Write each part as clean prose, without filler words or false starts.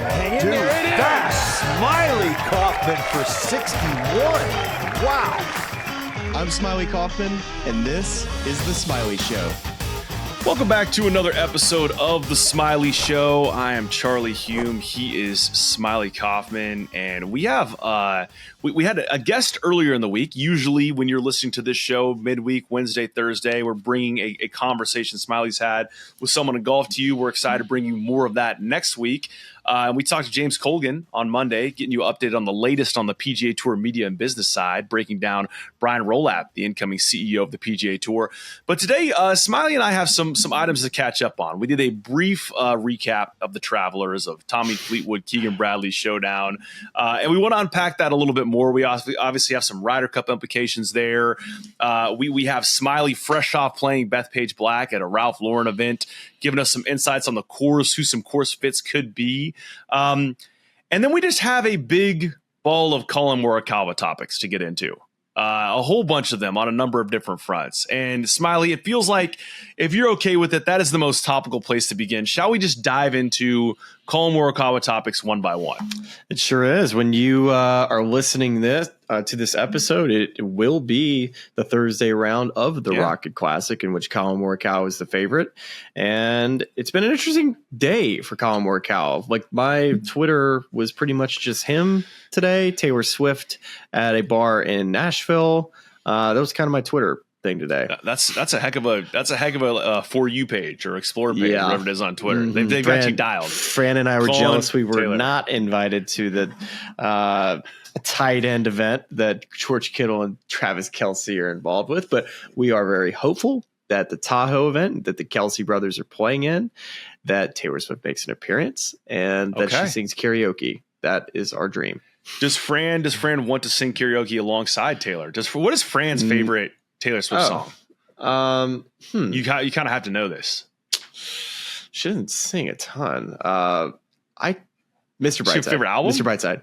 Hang in there, it is! Smylie Kaufman for 61. Wow. I'm Smylie Kaufman, and this is The Smylie Show. Welcome back to another episode of The Smylie Show. I am Charlie Hulme. He is Smylie Kaufman, and we have we had a guest earlier in the week. Usually when you're listening to this show midweek, Wednesday, Thursday, we're bringing a conversation Smylie's had with someone in golf to you. We're excited to bring you more of that next week. We talked to James Colgan on Monday, getting you updated on the latest on the PGA Tour media and business side, breaking down Brian Rolapp, the incoming CEO of the PGA Tour. But today, Smylie and I have some items to catch up on. We did a brief recap of the Travelers, of Tommy Fleetwood, Keegan Bradley's showdown, and we want to unpack that a little bit more. We obviously have some Ryder Cup implications there. We have Smylie fresh off playing Bethpage Black at a Ralph Lauren event, giving us some insights on the course, who some course fits could be. And then we just have a big ball of Collin Morikawa topics to get into. A whole bunch of them on a number of different fronts. And Smylie, it feels like if you're okay with it, that is the most topical place to begin. Shall we just dive into Collin Morikawa topics one by one? It sure is. When you are listening to this episode, it will be the Thursday round of the Rocket Classic, in which Collin Morikawa is the favorite. And it's been an interesting day for Collin Morikawa. Like, my Twitter was pretty much just him today, Taylor Swift at a bar in Nashville. That was kind of my Twitter thing today. That's a heck of a For You page or Explore page, whatever it is on Twitter. Mm-hmm. They've actually dialed. Fran and I were jealous we were Taylor. not invited to the tight end event that George Kittle and Travis Kelce are involved with, but we are very hopeful that the Tahoe event that the Kelce brothers are playing in, that Taylor Swift makes an appearance and that she sings karaoke. That is our dream. Does Fran want to sing karaoke alongside Taylor? What is Fran's favorite Taylor Swift song? You kind of have to know this. She doesn't sing a ton. Mr. Brightside. Your favorite album? Mr. Brightside.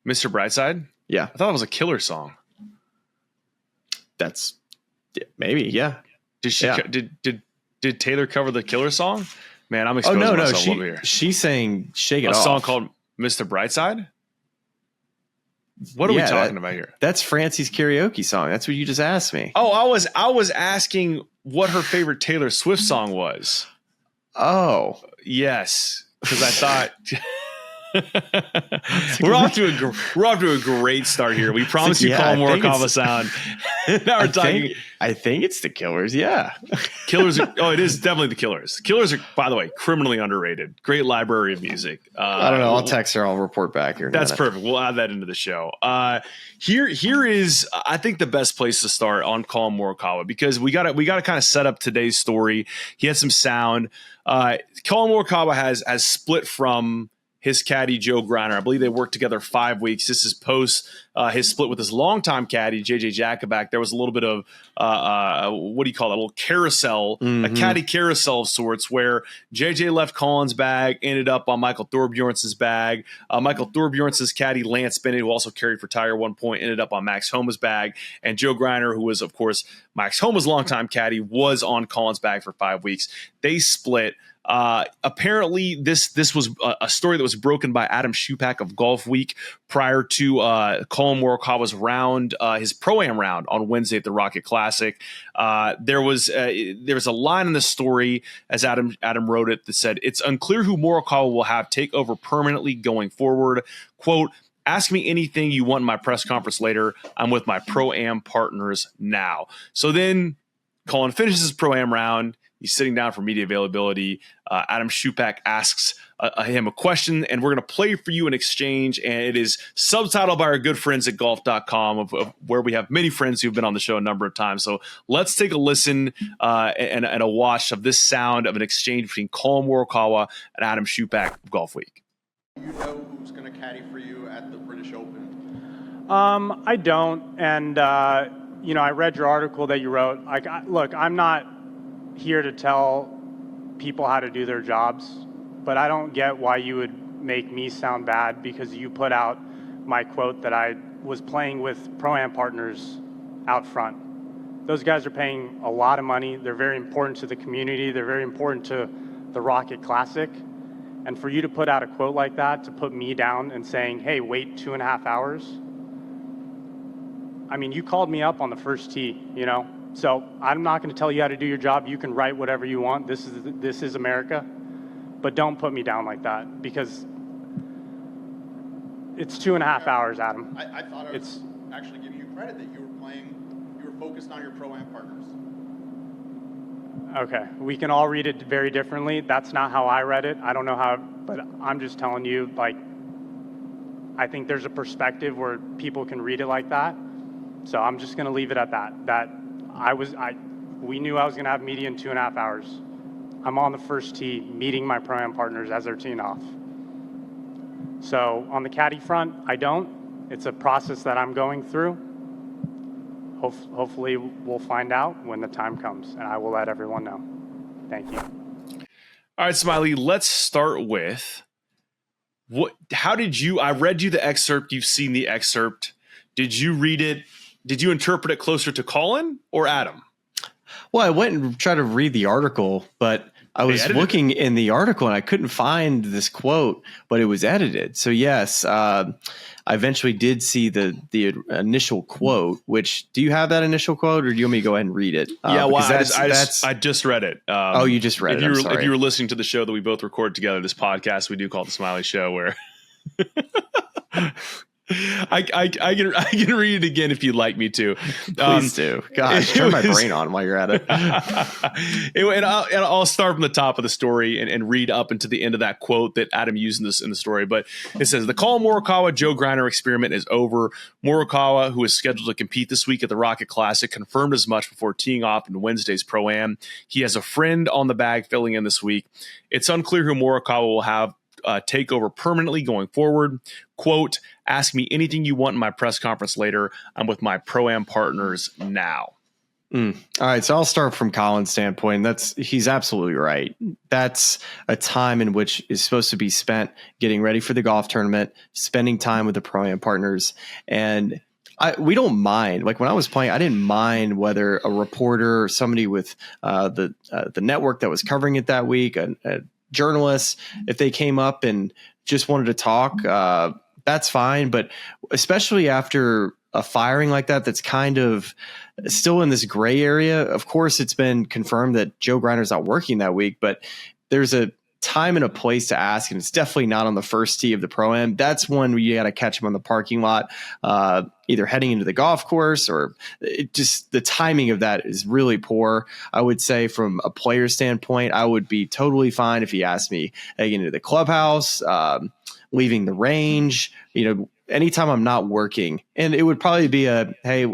Mr. Brightside? Yeah. I thought it was a Killer song. That's maybe, yeah. Did Taylor cover the Killer song? Man, I'm exposing myself over here. She sang Shake It Off. A song called Mr. Brightside? What are we talking about here? That's Francie's karaoke song. That's what you just asked me. Oh, I was asking what her favorite Taylor Swift song was. Oh, yes, because I thought we're off to a great start here. We promised you Collin Morikawa sound. Now we're talking. I think it's the Killers. Yeah, Killers. It is definitely the Killers. Killers are, by the way, criminally underrated. Great library of music. I don't know. I'll text her. I'll report back here. That's perfect. We'll add that into the show. Here is, I think, the best place to start on Collin Morikawa, because we got to kind of set up today's story. He had some sound. Collin Morikawa has split from his caddy, Joe Greiner. I believe they worked together 5 weeks. This is post his split with his longtime caddy, JJ Jakubak. There was a little bit of, what do you call that? A little carousel, a caddy carousel of sorts, where JJ left Collin's bag, ended up on Michael Thorbjornsen's bag. Michael Thorbjornsen's caddy, Lance Bennett, who also carried for Tiger 1 point, ended up on Max Homa's bag. And Joe Greiner, who was, of course, Max Homa's longtime caddy, was on Collin's bag for 5 weeks. They split. Apparently this was a story that was broken by Adam Schupak of Golf Week prior to Collin Morikawa's round, his Pro-Am round on Wednesday at the Rocket Classic. There was a line in the story, as Adam wrote it, that said, "It's unclear who Morikawa will have take over permanently going forward. Quote, ask me anything you want in my press conference later. I'm with my Pro-Am partners now." So then Collin finishes his Pro-Am round. He's sitting down for media availability. Adam Schupak asks him a question, and we're going to play for you an exchange, and it is subtitled by our good friends at golf.com, of where we have many friends who've been on the show a number of times. So let's take a listen and a watch of this sound of an exchange between Collin Morikawa and Adam Schupak of Golf Week. You know who's going to caddy for you at the British Open? I don't, and I read your article that you wrote. Look, I'm not here to tell people how to do their jobs, but I don't get why you would make me sound bad because you put out my quote that I was playing with Pro-Am partners out front. Those guys are paying a lot of money. They're very important to the community. They're very important to the Rocket Classic. And for you to put out a quote like that, to put me down and saying, hey, wait 2.5 hours. I mean, you called me up on the first tee, you know? So I'm not going to tell you how to do your job. You can write whatever you want. This is America. But don't put me down like that, because it's 2.5 hours, Adam. I thought I was actually giving you credit that you were focused on your pro-am partners. Okay, we can all read it very differently. That's not how I read it. I don't know how, but I'm just telling you, like, I think there's a perspective where people can read it like that. So I'm just going to leave it at that. We knew I was going to have media in 2.5 hours. I'm on the first tee meeting my pro-am partners as they're teeing off. So on the caddy front, I don't. It's a process that I'm going through. Hopefully we'll find out when the time comes, and I will let everyone know. Thank you. All right, Smylie, let's start with how did you, I read you the excerpt. You've seen the excerpt. Did you read it? Did you interpret it closer to Collin or Adam? Well, I went and tried to read the article, but I was looking in the article and I couldn't find this quote, but it was edited. So yes, I eventually did see the initial quote. Which, do you have that initial quote, or do you want me to go ahead and read it? Yeah, well, I just read it. Oh, you just read it. If you were listening to the show that we both record together, this podcast we do call the Smylie Show, where I can read it again if you'd like me to. Please do. Gosh, turn my brain on while you're at it. And I'll start from the top of the story and read up into the end of that quote that Adam used in the story. But it says, the Collin Morikawa Joe Greiner experiment is over. Morikawa, who is scheduled to compete this week at the Rocket Classic, confirmed as much before teeing off in Wednesday's Pro-Am. He has a friend on the bag filling in this week. It's unclear who Morikawa will have take over permanently going forward. Quote, ask me anything you want in my press conference later. I'm with my pro-am partners now. All right. So I'll start from Collin's standpoint. He's absolutely right. That's a time in which is supposed to be spent getting ready for the golf tournament, spending time with the pro-am partners. And we don't mind. Like when I was playing, I didn't mind whether a reporter or somebody with the network that was covering it that week, a journalists, if they came up and just wanted to talk, that's fine. But especially after a firing like that, that's kind of still in this gray area. Of course, it's been confirmed that Joe Greiner's not working that week, but there's a time and a place to ask, and it's definitely not on the first tee of the Pro-Am. That's when you got to catch him on the parking lot, either heading into the golf course, or just the timing of that is really poor. I would say from a player standpoint, I would be totally fine if he asked me heading into the clubhouse, leaving the range, anytime I'm not working. And it would probably be hey,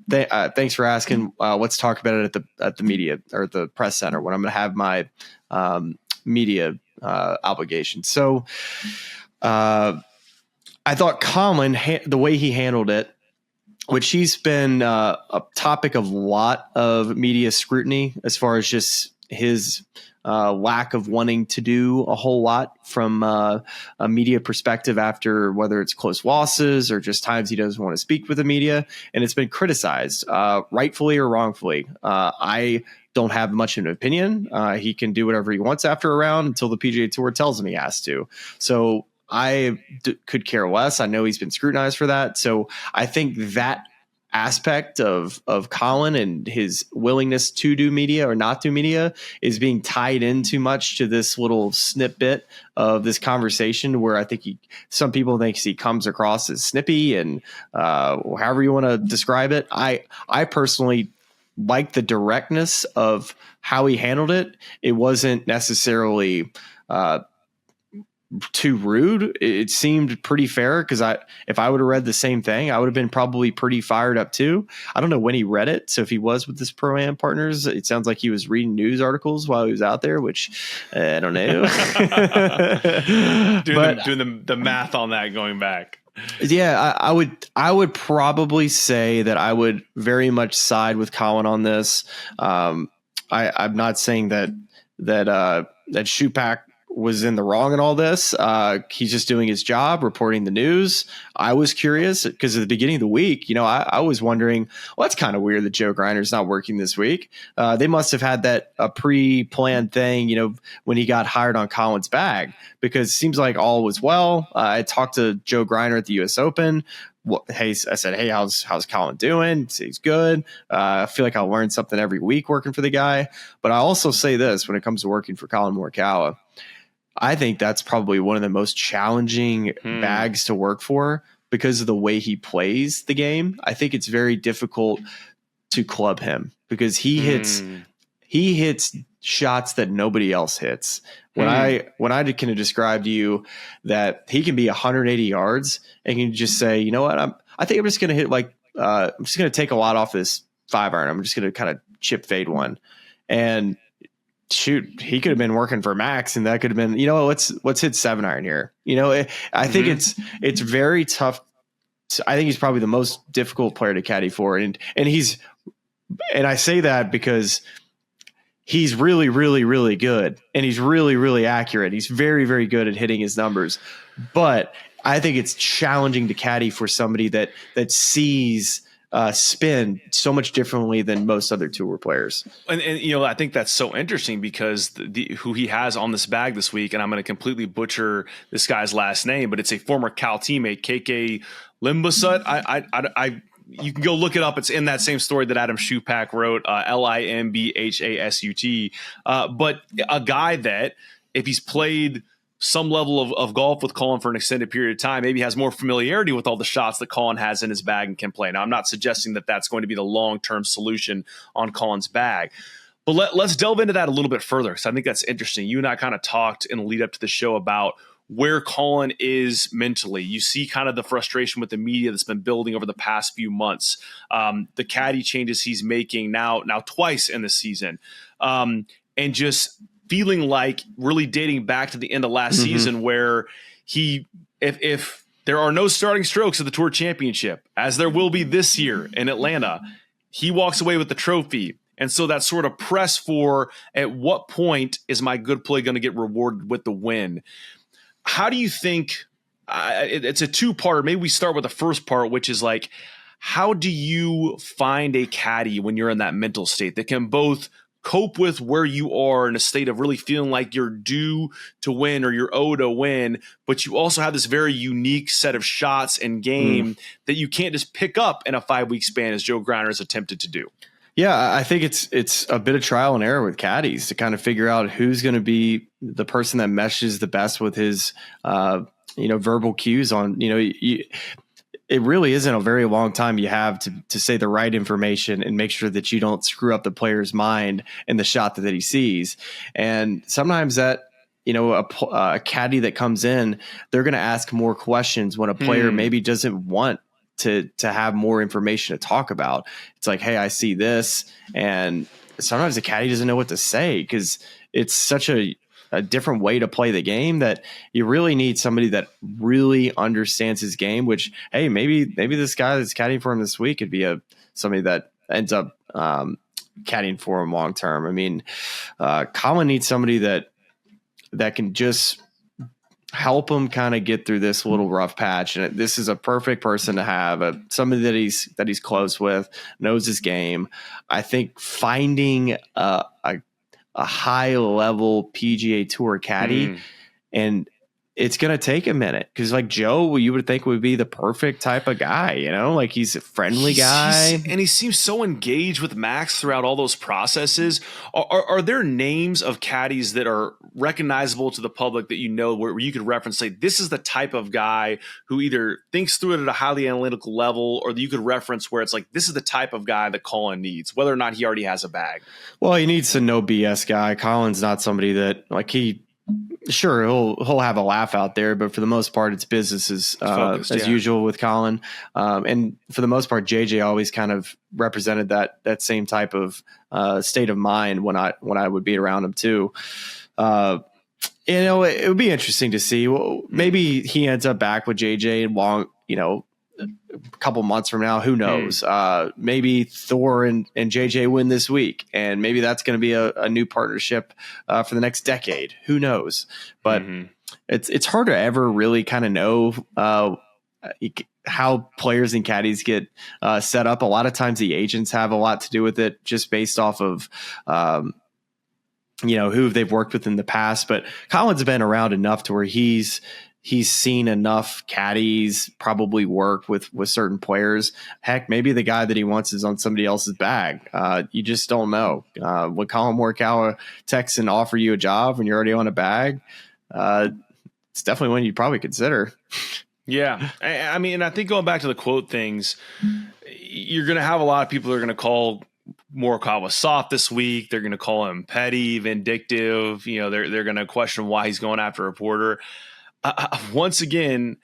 thanks for asking. Let's talk about it at the media or the press center when I'm going to have my media obligation. So I thought Collin, the way he handled it, which he's been a topic of a lot of media scrutiny as far as just his lack of wanting to do a whole lot from a media perspective after whether it's close losses or just times he doesn't want to speak with the media. And it's been criticized, rightfully or wrongfully. I don't have much of an opinion. He can do whatever he wants after a round until the PGA Tour tells him he has to. So I could care less. I know he's been scrutinized for that. So I think that aspect of Collin and his willingness to do media or not do media is being tied in too much to this little snippet of this conversation, where I think some people think he comes across as snippy and however you want to describe it. I personally like the directness of how he handled it. It wasn't necessarily too rude. It seemed pretty fair, because if I would have read the same thing, I would have been probably pretty fired up too. I don't know when he read it. So if he was with his pro-am partners, it sounds like he was reading news articles while he was out there, which I don't know. doing the math on that going back. Yeah, I would probably say that I would very much side with Collin on this. I'm not saying that Schupak was in the wrong in all this. He's just doing his job, reporting the news. I was curious because at the beginning of the week, I was wondering, well, that's kind of weird that Joe Greiner's not working this week. They must have had that a pre-planned thing, when he got hired on Collin's bag, because it seems like all was well. I talked to Joe Greiner at the U.S. Open. I said, hey, how's Collin doing? He's good. I feel like I'll learn something every week working for the guy. But I also say this when it comes to working for Collin Morikawa, I think that's probably one of the most challenging bags to work for because of the way he plays the game. I think it's very difficult to club him because he hits shots that nobody else hits. When I can describe to you that he can be 180 yards and can just say, you know what, I think I'm just going to hit I'm just going to take a lot off this 5-iron. I'm just going to kind of chip fade one. And shoot, he could have been working for Max, and that could have been, let's hit 7-iron here. I think it's very tough. I think he's probably the most difficult player to caddy for, and I say that because he's really, really, really good, and he's really, really accurate. He's very, very good at hitting his numbers. But I think it's challenging to caddy for somebody that sees spin so much differently than most other tour players. And I think that's so interesting because who he has on this bag this week, and I'm going to completely butcher this guy's last name, but it's a former Cal teammate, KK Limbhasut. You can go look it up. It's in that same story that Adam Schupak wrote, Limbhasut. But a guy that, if he's played some level of golf with Collin for an extended period of time, maybe has more familiarity with all the shots that Collin has in his bag and can play. Now, I'm not suggesting that that's going to be the long-term solution on Collin's bag. But let's delve into that a little bit further, because I think that's interesting. You and I kind of talked in the lead up to the show about where Collin is mentally. You see kind of the frustration with the media that's been building over the past few months. The caddy changes he's making now twice in the season. And just feeling like really dating back to the end of last season where if there are no starting strokes at the Tour Championship, as there will be this year in Atlanta, he walks away with the trophy. And so that sort of press for, at what point is my good play going to get rewarded with the win? How do you think it's a two-parter? Maybe we start with the first part, which is like, how do you find a caddy when you're in that mental state that can both cope with where you are in a state of really feeling like you're due to win or you're owed to win, but you also have this very unique set of shots and game that you can't just pick up in a 5-week span as Joe Greiner has attempted to do? Yeah, I think it's a bit of trial and error with caddies to kind of figure out who's going to be the person that meshes the best with his, verbal cues on, it really isn't a very long time you have to say the right information and make sure that you don't screw up the player's mind in the shot that he sees. And sometimes that, a caddy that comes in, they're going to ask more questions when a player maybe doesn't want to have more information to talk about. It's like, hey, I see this. And sometimes the caddy doesn't know what to say because it's such a different way to play the game that you really need somebody that really understands his game, which, hey, maybe this guy that's caddying for him this week could be somebody that ends up caddying for him long term. I mean, Collin needs somebody that can just help him kind of get through this little rough patch. And this is a perfect person to have, somebody that he's close with, knows his game. I think finding a high level PGA Tour caddy, and it's going to take a minute because like Joe, you would think would be the perfect type of guy, like he's a friendly guy. And he seems so engaged with Max throughout all those processes. Are there names of caddies that are recognizable to the public that where you could reference, say, this is the type of guy who either thinks through it at a highly analytical level, or that you could reference where it's like, this is the type of guy that Collin needs, whether or not he already has a bag? Well, he needs a no BS guy. Collin's not somebody that sure, he'll have a laugh out there, but for the most part, it's business as usual with Collin. And for the most part, JJ always kind of represented that same type of state of mind when I would be around him too. It would be interesting to see. Well, maybe he ends up back with JJ long, a couple months from now, who knows? Maybe Thor and JJ win this week, and maybe that's going to be a new partnership for the next decade. Who knows? But it's hard to ever really kind of know how players and caddies get set up. A lot of times the agents have a lot to do with it, just based off of who they've worked with in the past. But Collin's been around enough to where he's seen enough caddies probably work with certain players. Heck, maybe the guy that he wants is on somebody else's bag. You just don't know. When Collin Morikawa texts and offer you a job when you're already on a bag, it's definitely one you'd probably consider. Yeah. I mean, I think going back to the quote things, you're going to have a lot of people that are going to call Morikawa soft this week. They're going to call him petty, vindictive. They're going to question why he's going after a reporter. Once again,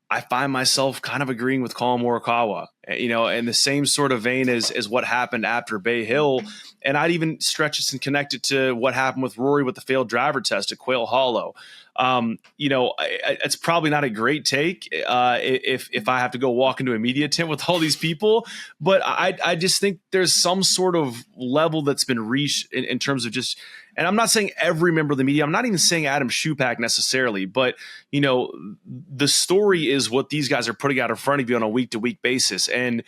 I find myself kind of agreeing with Collin Morikawa, in the same sort of vein as what happened after Bay Hill. And I'd even stretch this and connect it to what happened with Rory with the failed driver test at Quail Hollow. It's probably not a great take if I have to go walk into a media tent with all these people, but I just think there's some sort of level that's been reached in terms of just, and I'm not saying every member of the media, I'm not even saying Adam Schupak necessarily, but the story is what these guys are putting out in front of you on a week-to-week basis, and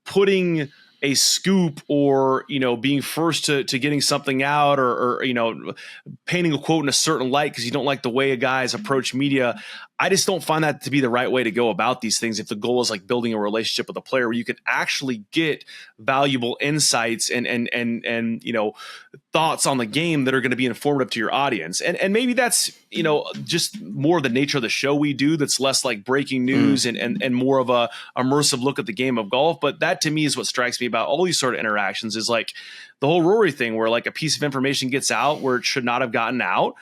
putting a scoop or being first to getting something out or painting a quote in a certain light because you don't like the way a guy's approach media. I just don't find that to be the right way to go about these things if the goal is like building a relationship with a player where you can actually get valuable insights and thoughts on the game that are going to be informative to your audience. And maybe that's just more the nature of the show we do, that's less like breaking news and more of a immersive look at the game of golf. But that to me is what strikes me about all these sort of interactions, is like the whole Rory thing where like a piece of information gets out where it should not have gotten out.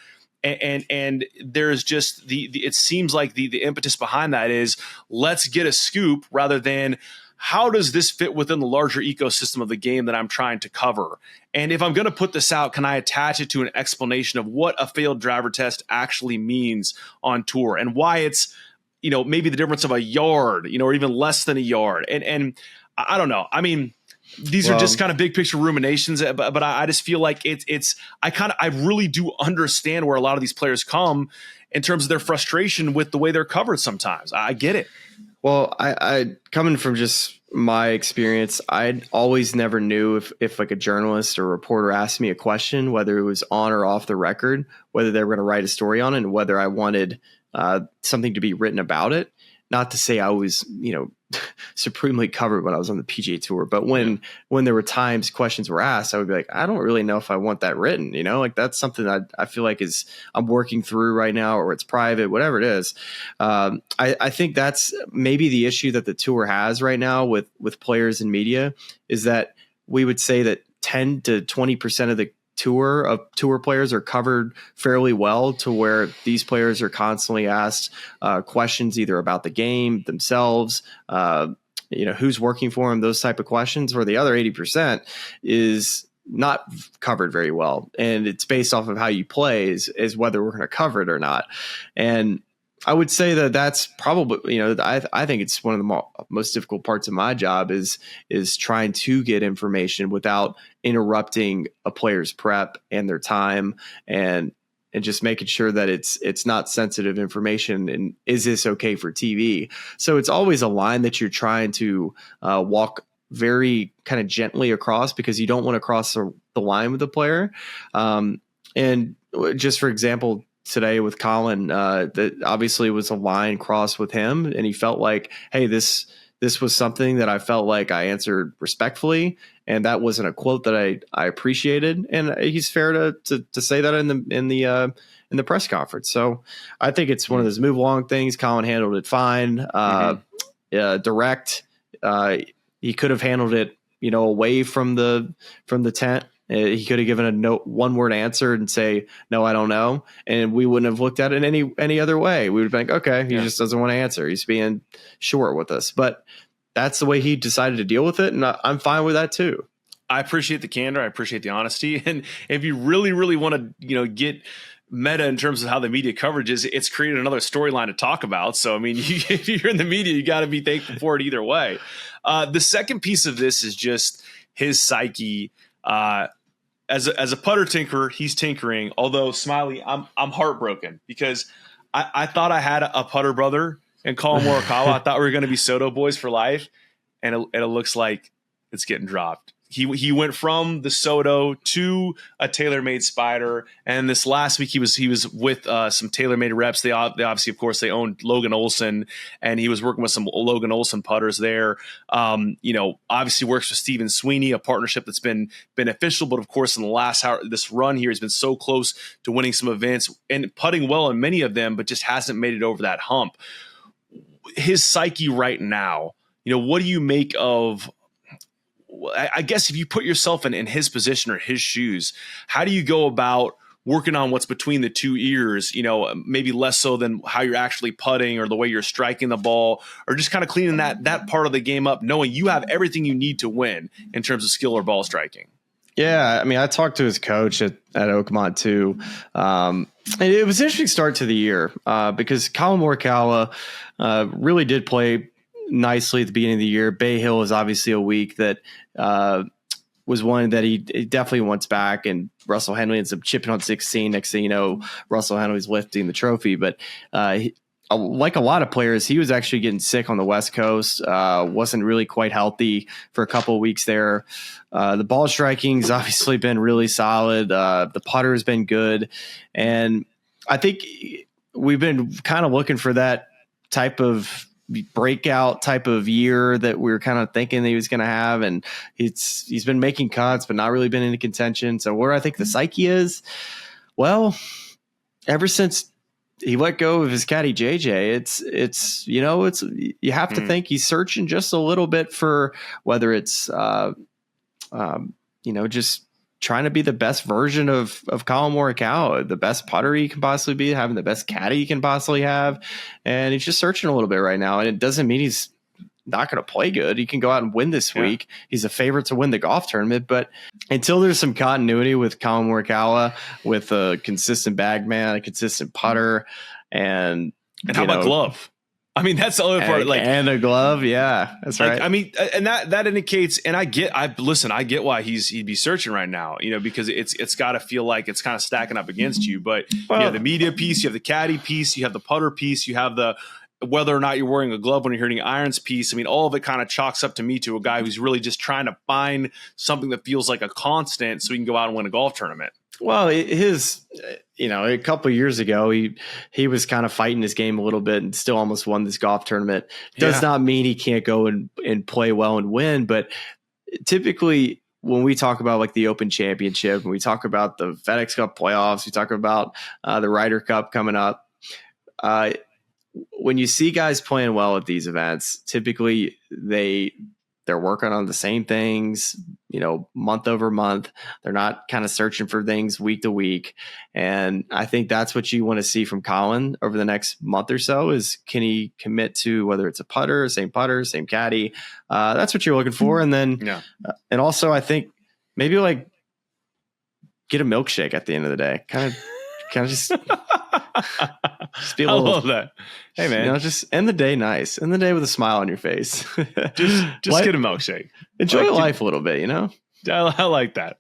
And there's just it seems like the impetus behind that is let's get a scoop rather than how does this fit within the larger ecosystem of the game that I'm trying to cover? And if I'm going to put this out, can I attach it to an explanation of what a failed driver test actually means on tour and why it's, maybe the difference of a yard, or even less than a yard. And I don't know. I mean, these are just kind of big picture ruminations, but I just feel like I really do understand where a lot of these players come in terms of their frustration with the way they're covered sometimes. I get it. Well, I coming from just my experience, I always never knew if like a journalist or reporter asked me a question, whether it was on or off the record, whether they were going to write a story on it, and whether I wanted something to be written about it. Not to say I was, supremely covered when I was on the PGA Tour, but when there were times questions were asked, I would be like, I don't really know if I want that written, like that's something that I feel like I'm working through right now, or it's private, whatever it is. I think that's maybe the issue that the tour has right now with players and media, is that we would say that 10 to 20% of the tour players are covered fairly well, to where these players are constantly asked questions either about the game themselves, who's working for them, those type of questions, where the other 80% is not covered very well. And it's based off of how you play is whether we're going to cover it or not. And I would say that that's probably, I think it's one of the most difficult parts of my job is trying to get information without interrupting a player's prep and their time, and just making sure that it's not sensitive information. And is this okay for TV? So it's always a line that you're trying to walk very kind of gently across, because you don't want to cross the line with the player. And just for example, today with Collin, that obviously was a line crossed with him, and he felt like, hey, this was something that I felt like I answered respectfully, and that wasn't a quote that I appreciated, and he's fair to say that in the press conference. So I think it's one of those move along things. Collin handled it fine, direct. He could have handled it, away from the tent. He could have given a one-word answer and say, no, I don't know. And we wouldn't have looked at it any other way. We would think, okay, he just doesn't want to answer. He's being short with us. But that's the way he decided to deal with it. And I'm fine with that too. I appreciate the candor. I appreciate the honesty. And if you really, really want to, get meta in terms of how the media coverage is, it's created another storyline to talk about. So, I mean, if you're in the media, you got to be thankful for it either way. The second piece of this is just his psyche. As a putter tinkerer, he's tinkering. Although, Smylie, I'm heartbroken because I thought I had a putter brother in Collin Morikawa. I thought we were going to be Soto boys for life, and it looks like it's getting dropped. He went from the Soto to a TaylorMade Spider, and this last week he was with some TaylorMade reps. They obviously, of course, they owned Logan Olson, and he was working with some Logan Olson putters there. Obviously works with Stephen Sweeney, a partnership that's been beneficial. But of course, in the last hour, this run here has been so close to winning some events and putting well in many of them, but just hasn't made it over that hump. His psyche right now, what do you make of? I guess if you put yourself in his position or his shoes, how do you go about working on what's between the two ears, maybe less so than how you're actually putting or the way you're striking the ball, or just kind of cleaning that part of the game up, knowing you have everything you need to win in terms of skill or ball striking? Yeah, I mean, I talked to his coach at Oakmont too. It was an interesting start to the year because Collin Morikawa really did play nicely at the beginning of the year. Bay Hill is obviously a week that was one that he definitely wants back, and Russell Henley ends up chipping on 16. Next thing you know, Russell Henley's lifting the trophy. But like a lot of players, he was actually getting sick on the West Coast, wasn't really quite healthy for a couple of weeks there. The ball striking's obviously been really solid. The putter has been good. And I think we've been kind of looking for that type of breakout type of year that we were kind of thinking that he was going to have. And he's been making cuts, but not really been into contention. So where I think the psyche is, well, ever since he let go of his caddy JJ, you have to think he's searching just a little bit for whether it's, just trying to be the best version of Collin Morikawa, the best putter he can possibly be, having the best caddy he can possibly have. And he's just searching a little bit right now. And it doesn't mean he's not going to play good. He can go out and win this week. He's a favorite to win the golf tournament. But until there's some continuity with Collin Morikawa, with a consistent bag man, a consistent putter, and how about glove? I mean, that's the other part. And a glove, yeah, that's right. I mean, and that indicates, and I get why he'd be searching right now, because it's got to feel like it's kind of stacking up against you. But you have the media piece, you have the caddy piece, you have the putter piece, you have the whether or not you're wearing a glove when you're hitting irons piece. I mean, all of it kind of chalks up to me to a guy who's really just trying to find something that feels like a constant so he can go out and win a golf tournament. Well, a couple of years ago, he was kind of fighting his game a little bit and still almost won this golf tournament. Does not mean he can't go and play well and win. But typically when we talk about like the Open Championship, when we talk about the FedEx Cup playoffs, we talk about the Ryder Cup coming up. When you see guys playing well at these events, typically they're working on the same things, month over month. They're not kind of searching for things week to week. And I think that's what you want to see from Collin over the next month or so is, can he commit to whether it's a putter, same caddy? That's what you're looking for. And then, and also I think maybe like get a milkshake at the end of the day. Kind of just be a little, I love that. Hey man, just end the day nice. End the day with a smile on your face. just get a milkshake. Enjoy life a little bit, I like that.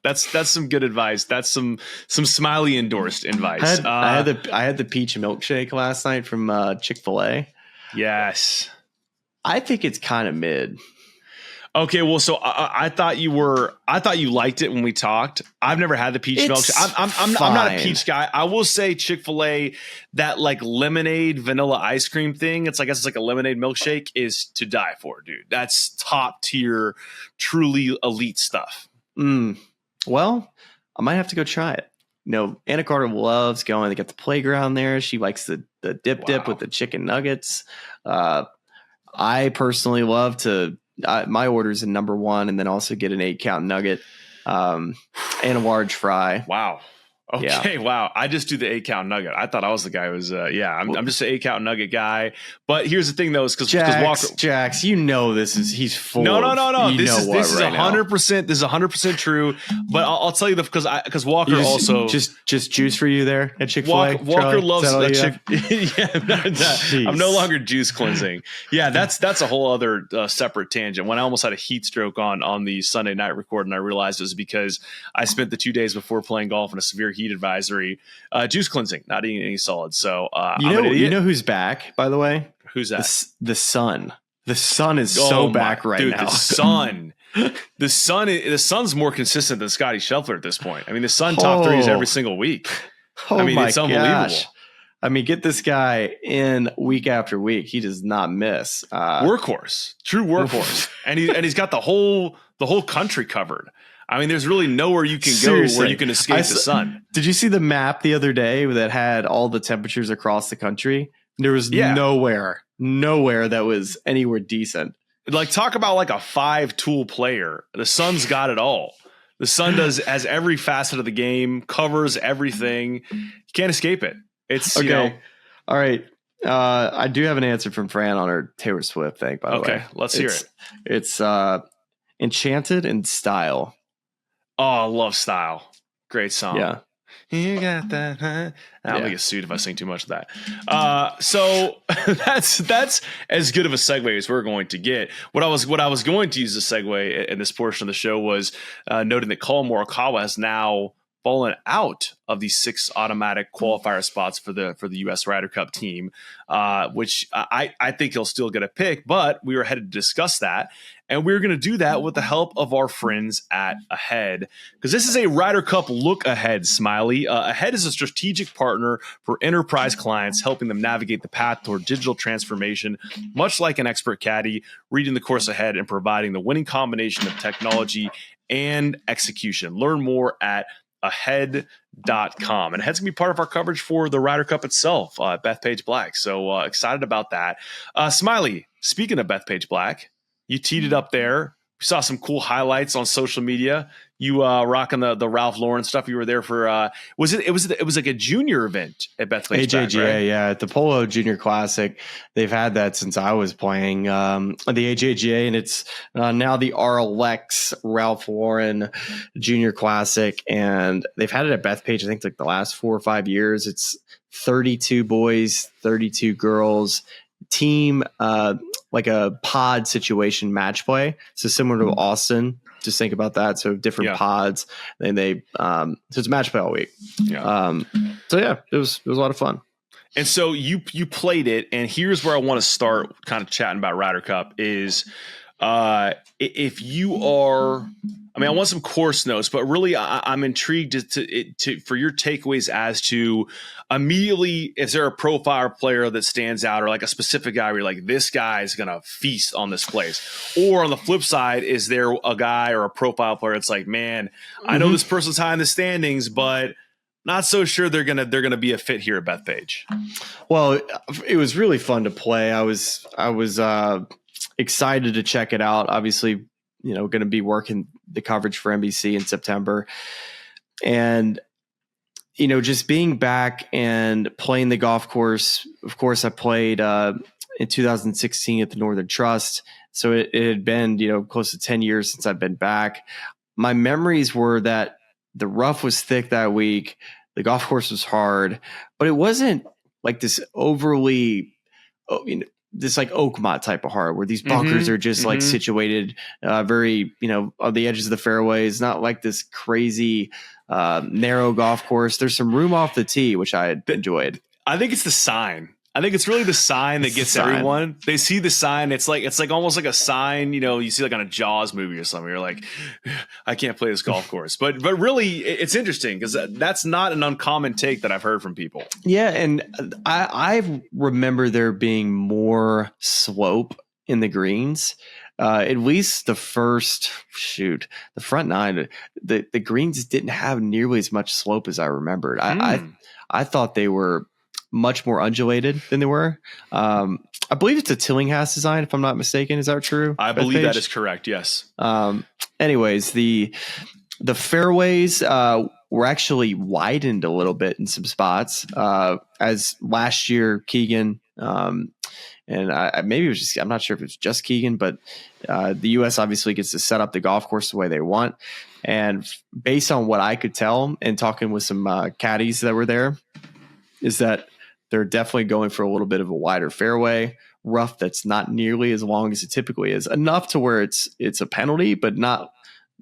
That's some good advice. That's some Smylie endorsed advice. I had the peach milkshake last night from Chick-fil-A. Yes. I think it's kind of mid. Okay, well, so I thought you liked it when we talked. I've never had the peach milkshake. I'm not a peach guy. I will say Chick-fil-A, that like lemonade vanilla ice cream thing. I guess it's like a lemonade milkshake is to die for, dude. That's top tier, truly elite stuff. Well, I might have to go try it. Anna Carter loves going. They got the playground there. She likes the dip with the chicken nuggets. I personally love to. My order is a number one, and then also get an 8-count nugget and a large fry. Wow. Okay, wow. I just do the 8-count nugget. I thought I was the guy who was, I'm just an 8-count nugget guy. But here's the thing, though, is because Walker. Jax, he's full. No. This is right 100%. This is 100% true. But I'll tell you because Walker also just juice for you there at Chick-fil-A. Walker loves that chick. I'm no longer juice cleansing. Yeah, that's a whole other separate tangent. When I almost had a heat stroke on the Sunday night record, and I realized it was because I spent the 2 days before playing golf in a severe heat advisory, juice cleansing, not eating any solids. So you know who's back, by the way? Who's that? The sun. The sun is back right now. The sun's more consistent than Scotty Scheffler at this point. I mean, the sun top threes every single week. It's unbelievable. I mean, get this guy in week after week. He does not miss. Workhorse, true workhorse, and he's got the whole country covered. I mean, there's really nowhere you can go where you can escape the sun. Did you see the map the other day that had all the temperatures across the country? There was nowhere that was anywhere decent. Like, talk about like a 5-tool player. The sun's got it all. The sun has every facet of the game, covers everything. You can't escape it. It's okay. All right. I do have an answer from Fran on her Taylor Swift thing, by the way. Okay, let's hear it. It's Enchanted in Style. Oh, I love Style. Great song. Yeah. You got that, huh? I'll get sued if I sing too much of that. So that's as good of a segue as we're going to get. What I was going to use as a segue in this portion of the show was noting that Collin Morikawa has now fallen out of the 6 automatic qualifier spots for the U.S. Ryder Cup team, which I think he'll still get a pick, but we were headed to discuss that. And we're going to do that with the help of our friends at Ahead, because this is a Ryder Cup look ahead, Smylie. Ahead is a strategic partner for enterprise clients, helping them navigate the path toward digital transformation, much like an expert caddy, reading the course ahead and providing the winning combination of technology and execution. Learn more at ahead.com. And Ahead's gonna be part of our coverage for the Ryder Cup itself, Bethpage Black. So excited about that. Smylie, speaking of Bethpage Black, you teed it up there. We saw some cool highlights on social media. You rocking the Ralph Lauren stuff. You were there for it was like a junior event at Bethpage AJGA, Black, right? Yeah, at the Polo Junior Classic. They've had that since I was playing the AJGA, and it's now the RLX Ralph Lauren Junior Classic, and they've had it at Bethpage. I think like the last 4 or 5 years. It's 32 boys, 32 girls, team, like a pod situation match play. So similar to Austin. Just think about that. So different pods, and so it's match play all week. Yeah. It was a lot of fun. And so you played it, and here's where I want to start kind of chatting about Ryder Cup is if you are, I mean, I want some course notes, but really I'm intrigued for your takeaways as to immediately, is there a profile player that stands out, or like a specific guy where you're like, this guy is going to feast on this place? Or on the flip side, is there a guy or a profile player that's like, man, I know this person's high in the standings, but not so sure they're gonna be a fit here at Bethpage? Well, it was really fun to play. I was excited to check it out. Obviously, going to be working the coverage for NBC in September, and just being back and playing the golf course. Of course, I played in 2016 at the Northern Trust, so it had been close to 10 years since I've been back. My memories were that the rough was thick that week. The golf course was hard, but it wasn't like this overly, this like Oakmont type of hard where these bunkers are just like situated very, on the edges of the fairways, not like this crazy narrow golf course. There's some room off the tee, which I had enjoyed. I think it's the sign. I think it's really the sign that gets everyone. They see the sign. It's like almost like a sign, you see like on a Jaws movie or something. You're like, I can't play this golf course. But really, it's interesting because that's not an uncommon take that I've heard from people. Yeah, and I remember there being more slope in the greens. At least the front nine, the greens didn't have nearly as much slope as I remembered. I thought they were much more undulated than they were. I believe it's a Tillinghast design, if I'm not mistaken. Is that true? I believe that is correct. Yes. Anyways, the fairways were actually widened a little bit in some spots. As last year, Keegan, and maybe it was just, I'm not sure if it's just Keegan, but the U.S. obviously gets to set up the golf course the way they want. And based on what I could tell and talking with some caddies that were there, is that they're definitely going for a little bit of a wider fairway, rough that's not nearly as long as it typically is, enough to where it's a penalty, but not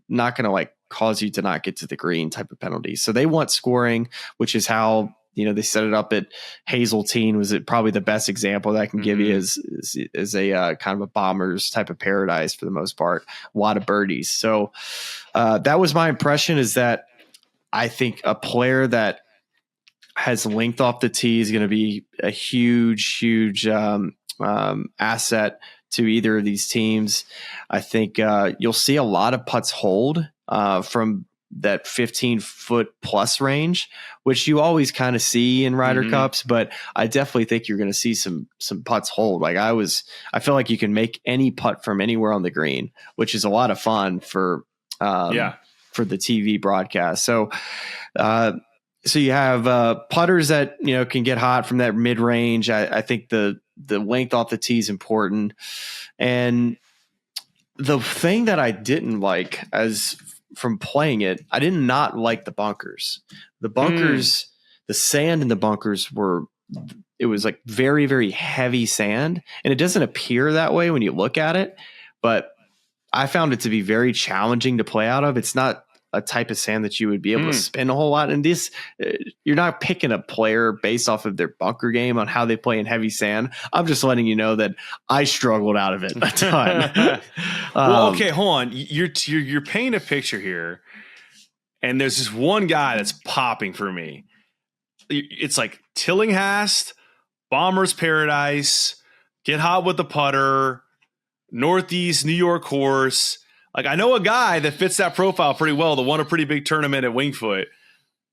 going to like cause you to not get to the green type of penalty. So they want scoring, which is how, they set it up at Hazeltine. Was it probably the best example that I can give you is a kind of a Bombers type of paradise for the most part, a lot of birdies. So that was my impression, is that I think a player that has length off the tee is going to be a huge asset to either of these teams. I think you'll see a lot of putts hold from that 15-foot plus range, which you always kind of see in Ryder Cups, but I definitely think you're going to see some putts hold. Like I feel like you can make any putt from anywhere on the green, which is a lot of fun for the TV broadcast. So you have putters that can get hot from that mid range. I think the length off the tee is important, and the thing that I didn't like from playing it, I did not like the bunkers. The bunkers, the sand in the bunkers it was like very, very heavy sand, and it doesn't appear that way when you look at it, but I found it to be very challenging to play out of. It's not a type of sand that you would be able to spin a whole lot. And this, you're not picking a player based off of their bunker game on how they play in heavy sand. I'm just letting you know that I struggled out of it a ton. Well, okay, hold on. You're painting a picture here, and there's this one guy that's popping for me. It's like Tillinghast, Bombers Paradise, get hot with the putter, Northeast New York course. Like, I know a guy that fits that profile pretty well, that won a pretty big tournament at Wingfoot.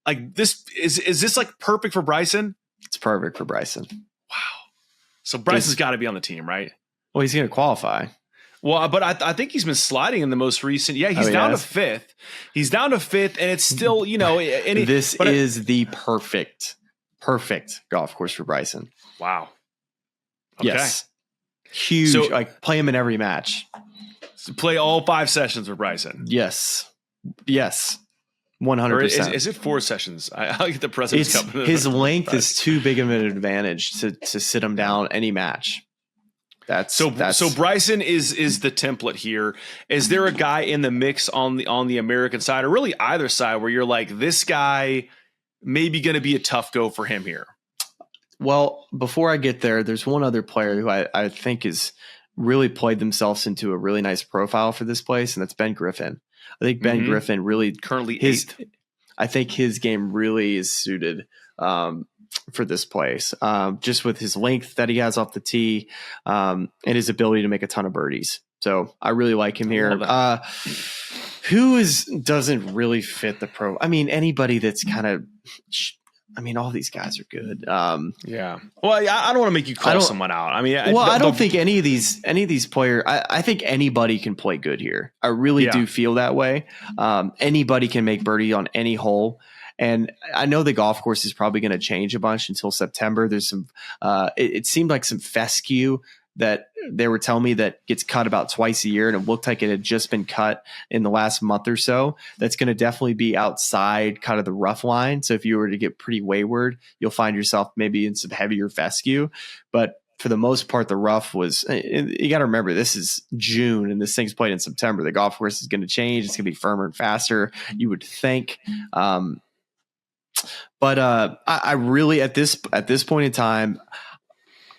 Like, this is this like perfect for Bryson? It's perfect for Bryson. Wow. So Bryson's got to be on the team, right? Well, he's going to qualify. Well, but I think he's been sliding in the most recent. Yeah, he's down to fifth. He's down to fifth, and it's still, this is the perfect golf course for Bryson. Wow. Okay. Yes. Huge. So, like, play him in every match. Play all 5 sessions with Bryson. Yes. 100%. Is it 4 sessions? I'll get the President's Cup. His length is too big of an advantage to sit him down any match. So Bryson is the template here. Is there a guy in the mix on the American side, or really either side, where you're like, this guy may be going to be a tough go for him here? Well, before I get there, there's one other player who I think is really played themselves into a really nice profile for this place, and that's Ben Griffin. I think Ben Griffin really currently eighth. I think his game really is suited for this place, just with his length that he has off the tee, and his ability to make a ton of birdies. So I really like him here. Doesn't really fit the pro? I mean, anybody that's kind of. I mean, all these guys are good. Yeah. Well, I don't want to make you call someone out. I mean, I don't think any of these players. I think anybody can play good here. I really do feel that way. Anybody can make birdie on any hole. And I know the golf course is probably going to change a bunch until September. There's some. It seemed like some fescue that they were telling me that gets cut about twice a year, and it looked like it had just been cut in the last month or so. That's going to definitely be outside kind of the rough line. So if you were to get pretty wayward, you'll find yourself maybe in some heavier fescue. But for the most part, the rough was, you got to remember, this is June and this thing's played in September. The golf course is going to change. It's going to be firmer and faster, you would think. But I really, at this point in time,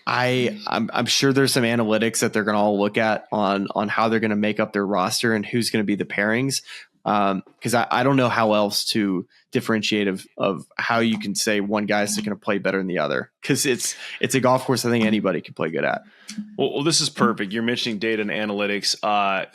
I'm sure there's some analytics that they're going to all look at on how they're going to make up their roster and who's going to be the pairings. Because I don't know how else to differentiate of how you can say one guy's going to play better than the other, because it's a golf course I think anybody can play good at. Well, this is perfect. You're mentioning data and analytics.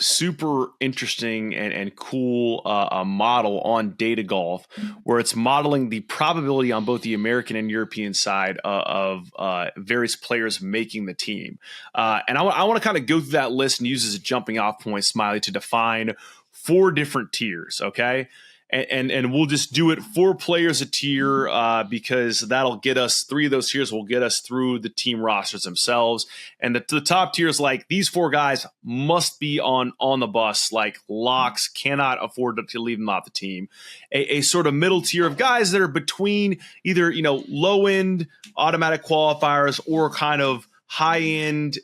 Super interesting and cool model on Data Golf, where it's modeling the probability on both the American and European side of various players making the team. And I want to kind of go through that list and use as a jumping off point, Smylie, to define 4 different tiers, okay? and we'll just do it 4 players a tier because that'll get us 3 of those tiers will get us through the team rosters themselves. And the top tier is like these 4 guys must be on the bus, like locks, cannot afford to leave them off the team. A sort of middle tier of guys that are between either low end automatic qualifiers or kind of high end,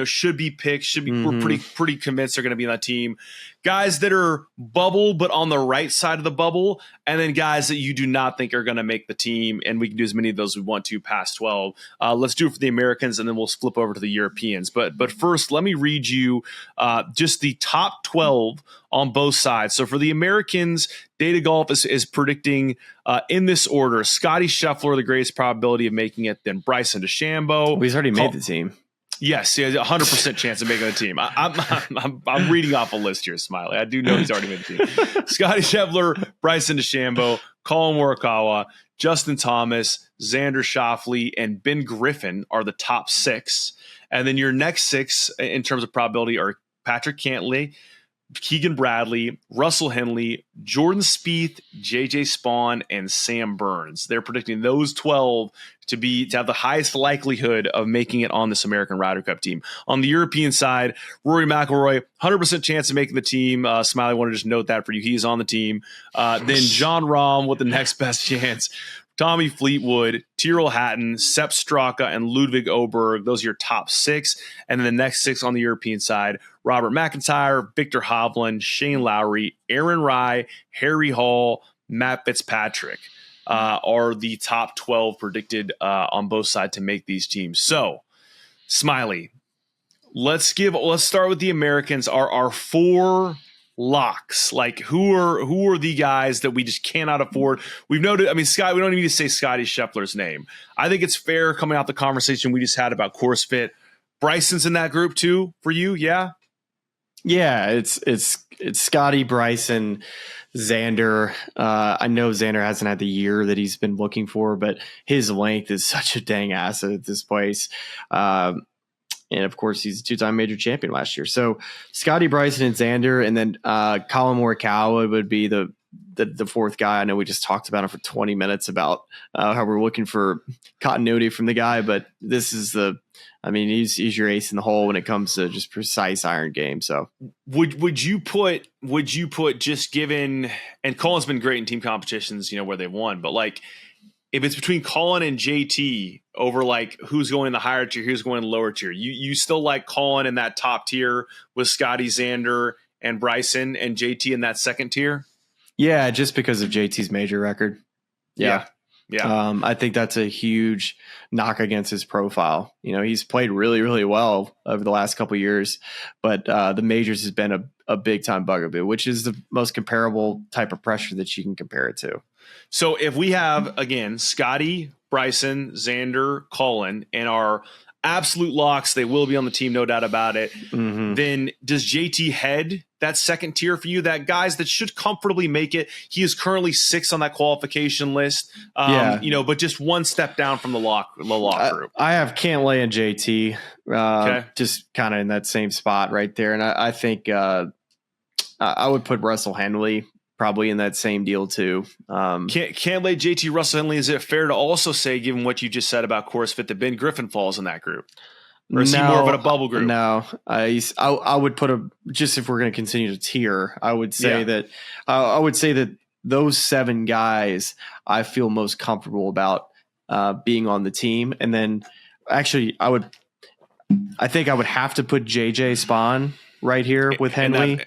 should be picked, we're pretty convinced they're going to be on that team. Guys that are bubble, but on the right side of the bubble, and then guys that you do not think are going to make the team, and we can do as many of those as we want to past 12. Let's do it for the Americans, and then we'll flip over to the Europeans. But first, let me read you just the top 12 on both sides. So for the Americans, Data Golf is predicting in this order: Scottie Scheffler, the greatest probability of making it, then Bryson DeChambeau. Well, he's already made the team. Yes, he has a 100% chance of making the team. I'm reading off a list here, Smylie. I do know he's already made the team. Scottie Scheffler, Bryson DeChambeau, Collin Morikawa, Justin Thomas, Xander Schauffele, and Ben Griffin are the top 6. And then your next 6 in terms of probability are Patrick Cantlay, Keegan Bradley, Russell Henley, Jordan Spieth, JJ Spawn, and Sam Burns. They're predicting those 12 to have the highest likelihood of making it on this American Ryder Cup team. On the European side, Rory McIlroy, 100% chance of making the team. Smylie, I want to just note that for you. He's on the team. Then John Rahm with the next best chance. Tommy Fleetwood, Tyrrell Hatton, Sepp Straka, and Ludwig Oberg. Those are your top 6. And then the next 6 on the European side: Robert McIntyre, Victor Hovland, Shane Lowry, Aaron Rai, Harry Hall, Matt Fitzpatrick are the top 12 predicted on both sides to make these teams. So, Smylie, let's start with the Americans. Our 4 locks, like who are the guys that we just cannot afford? We've noted, Scott, we don't even need to say Scottie Scheffler's name. I think it's fair coming out the conversation we just had about course fit. Bryson's in that group too for you, yeah? Yeah, it's Scottie, Bryson, Xander. I know Xander hasn't had the year that he's been looking for, but his length is such a dang asset at this place. And of course, he's a 2-time major champion last year. So Scottie, Bryson, and Xander, and then Collin Morikawa would be the 4th guy. I know we just talked about him for 20 minutes about how we're looking for continuity from the guy, but this is he's your ace in the hole when it comes to just precise iron game. So would you put just given, and Colin's been great in team competitions, where they won, but like if it's between Collin and JT over like who's going in the higher tier, who's going in the lower tier, you still like Collin in that top tier with Scottie, Xander, and Bryson, and JT in that second tier? Yeah, just because of JT's major record. Yeah. I think that's a huge knock against his profile. He's played really, really well over the last couple of years, but the majors has been a big time bugaboo, which is the most comparable type of pressure that you can compare it to. So if we have, again, Scottie, Bryson, Xander, Collin, and our absolute locks, they will be on the team, no doubt about it. Mm-hmm. Then does JT head that second tier for you? That guys that should comfortably make it. He is currently 6th on that qualification list, but just one step down from the lock group. I have Cantlay and JT, just kind of in that same spot right there. And I think I would put Russell Henley probably in that same deal too. Cantlay, JT, Russell Henley. Is it fair to also say, given what you just said about course fit, that Ben Griffin falls in that group? Or is he more of a bubble group? No, I would put just if we're going to continue to tier, I would say that those 7 guys I feel most comfortable about being on the team. And then actually I think I would have to put JJ Spawn right here with Henley.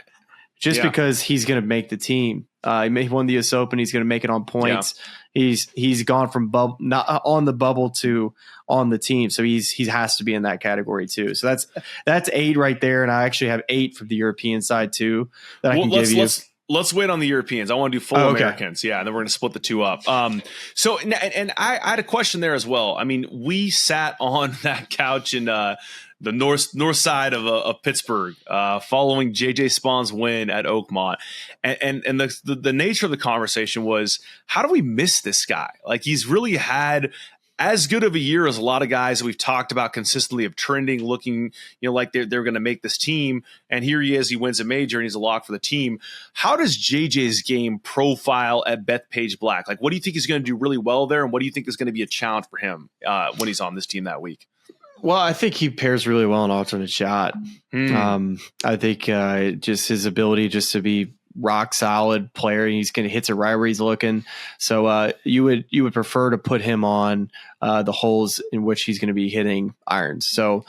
Because he's going to make the team. He won the US Open. He's going to make it on points. Yeah. He's gone from not on the bubble to on the team. So he has to be in that category too. So that's 8 right there. And I actually have 8 from the European side too that I can give you. Let's wait on the Europeans. I want to do full Americans. Yeah. And then we're going to split the 2 up. So I had a question there as well. We sat on that couch in the north side of Pittsburgh, following JJ Spawn's win at Oakmont, and the nature of the conversation was, how do we miss this guy? Like, he's really had as good of a year as a lot of guys that we've talked about consistently of trending, looking, like they're going to make this team. And here he is, he wins a major and he's a lock for the team. How does JJ's game profile at Bethpage Black? Like, what do you think he's going to do really well there? And what do you think is going to be a challenge for him when he's on this team that week? Well, I think he pairs really well in alternate shot. I think just his ability just to be rock solid player. He's going to hit it right where he's looking. So you would prefer to put him on the holes in which he's going to be hitting irons. So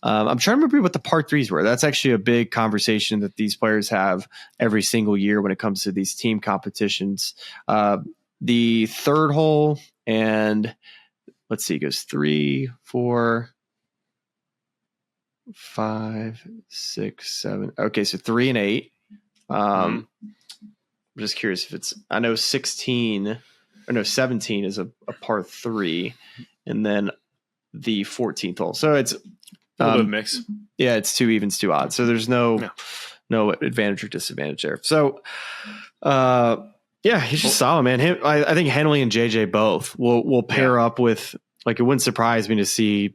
I'm trying to remember what the par threes were. That's actually a big conversation that these players have every single year when it comes to these team competitions. The third hole, and let's see, it goes 3, 4, 5, 6, 7. Okay, so 3 and 8. I'm just curious if it's, I know 17 is a par 3, and then the 14th hole. So it's a little bit mix. Yeah, it's 2 evens, 2 odds. So there's no advantage or disadvantage there. So yeah, he's just solid, man. I think Henley and JJ both will pair up with, like, it wouldn't surprise me to see,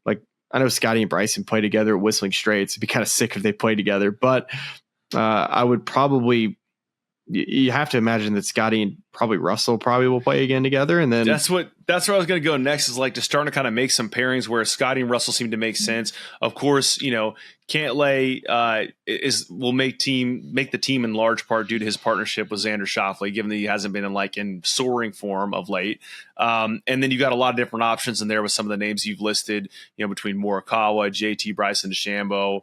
like, I know Scotty and Bryson play together at Whistling Straits. It'd be kind of sick if they played together, but I would probably, you have to imagine that Scotty and probably Russell will play again together. And then that's where I was going to go next, is like to start to kind of make some pairings where Scotty and Russell seem to make sense. Of course, Cantlay will make the team in large part due to his partnership with Xander Schauffele, given that he hasn't been in soaring form of late. And then you got a lot of different options in there with some of the names you've listed, between Morikawa, JT, Bryson DeChambeau.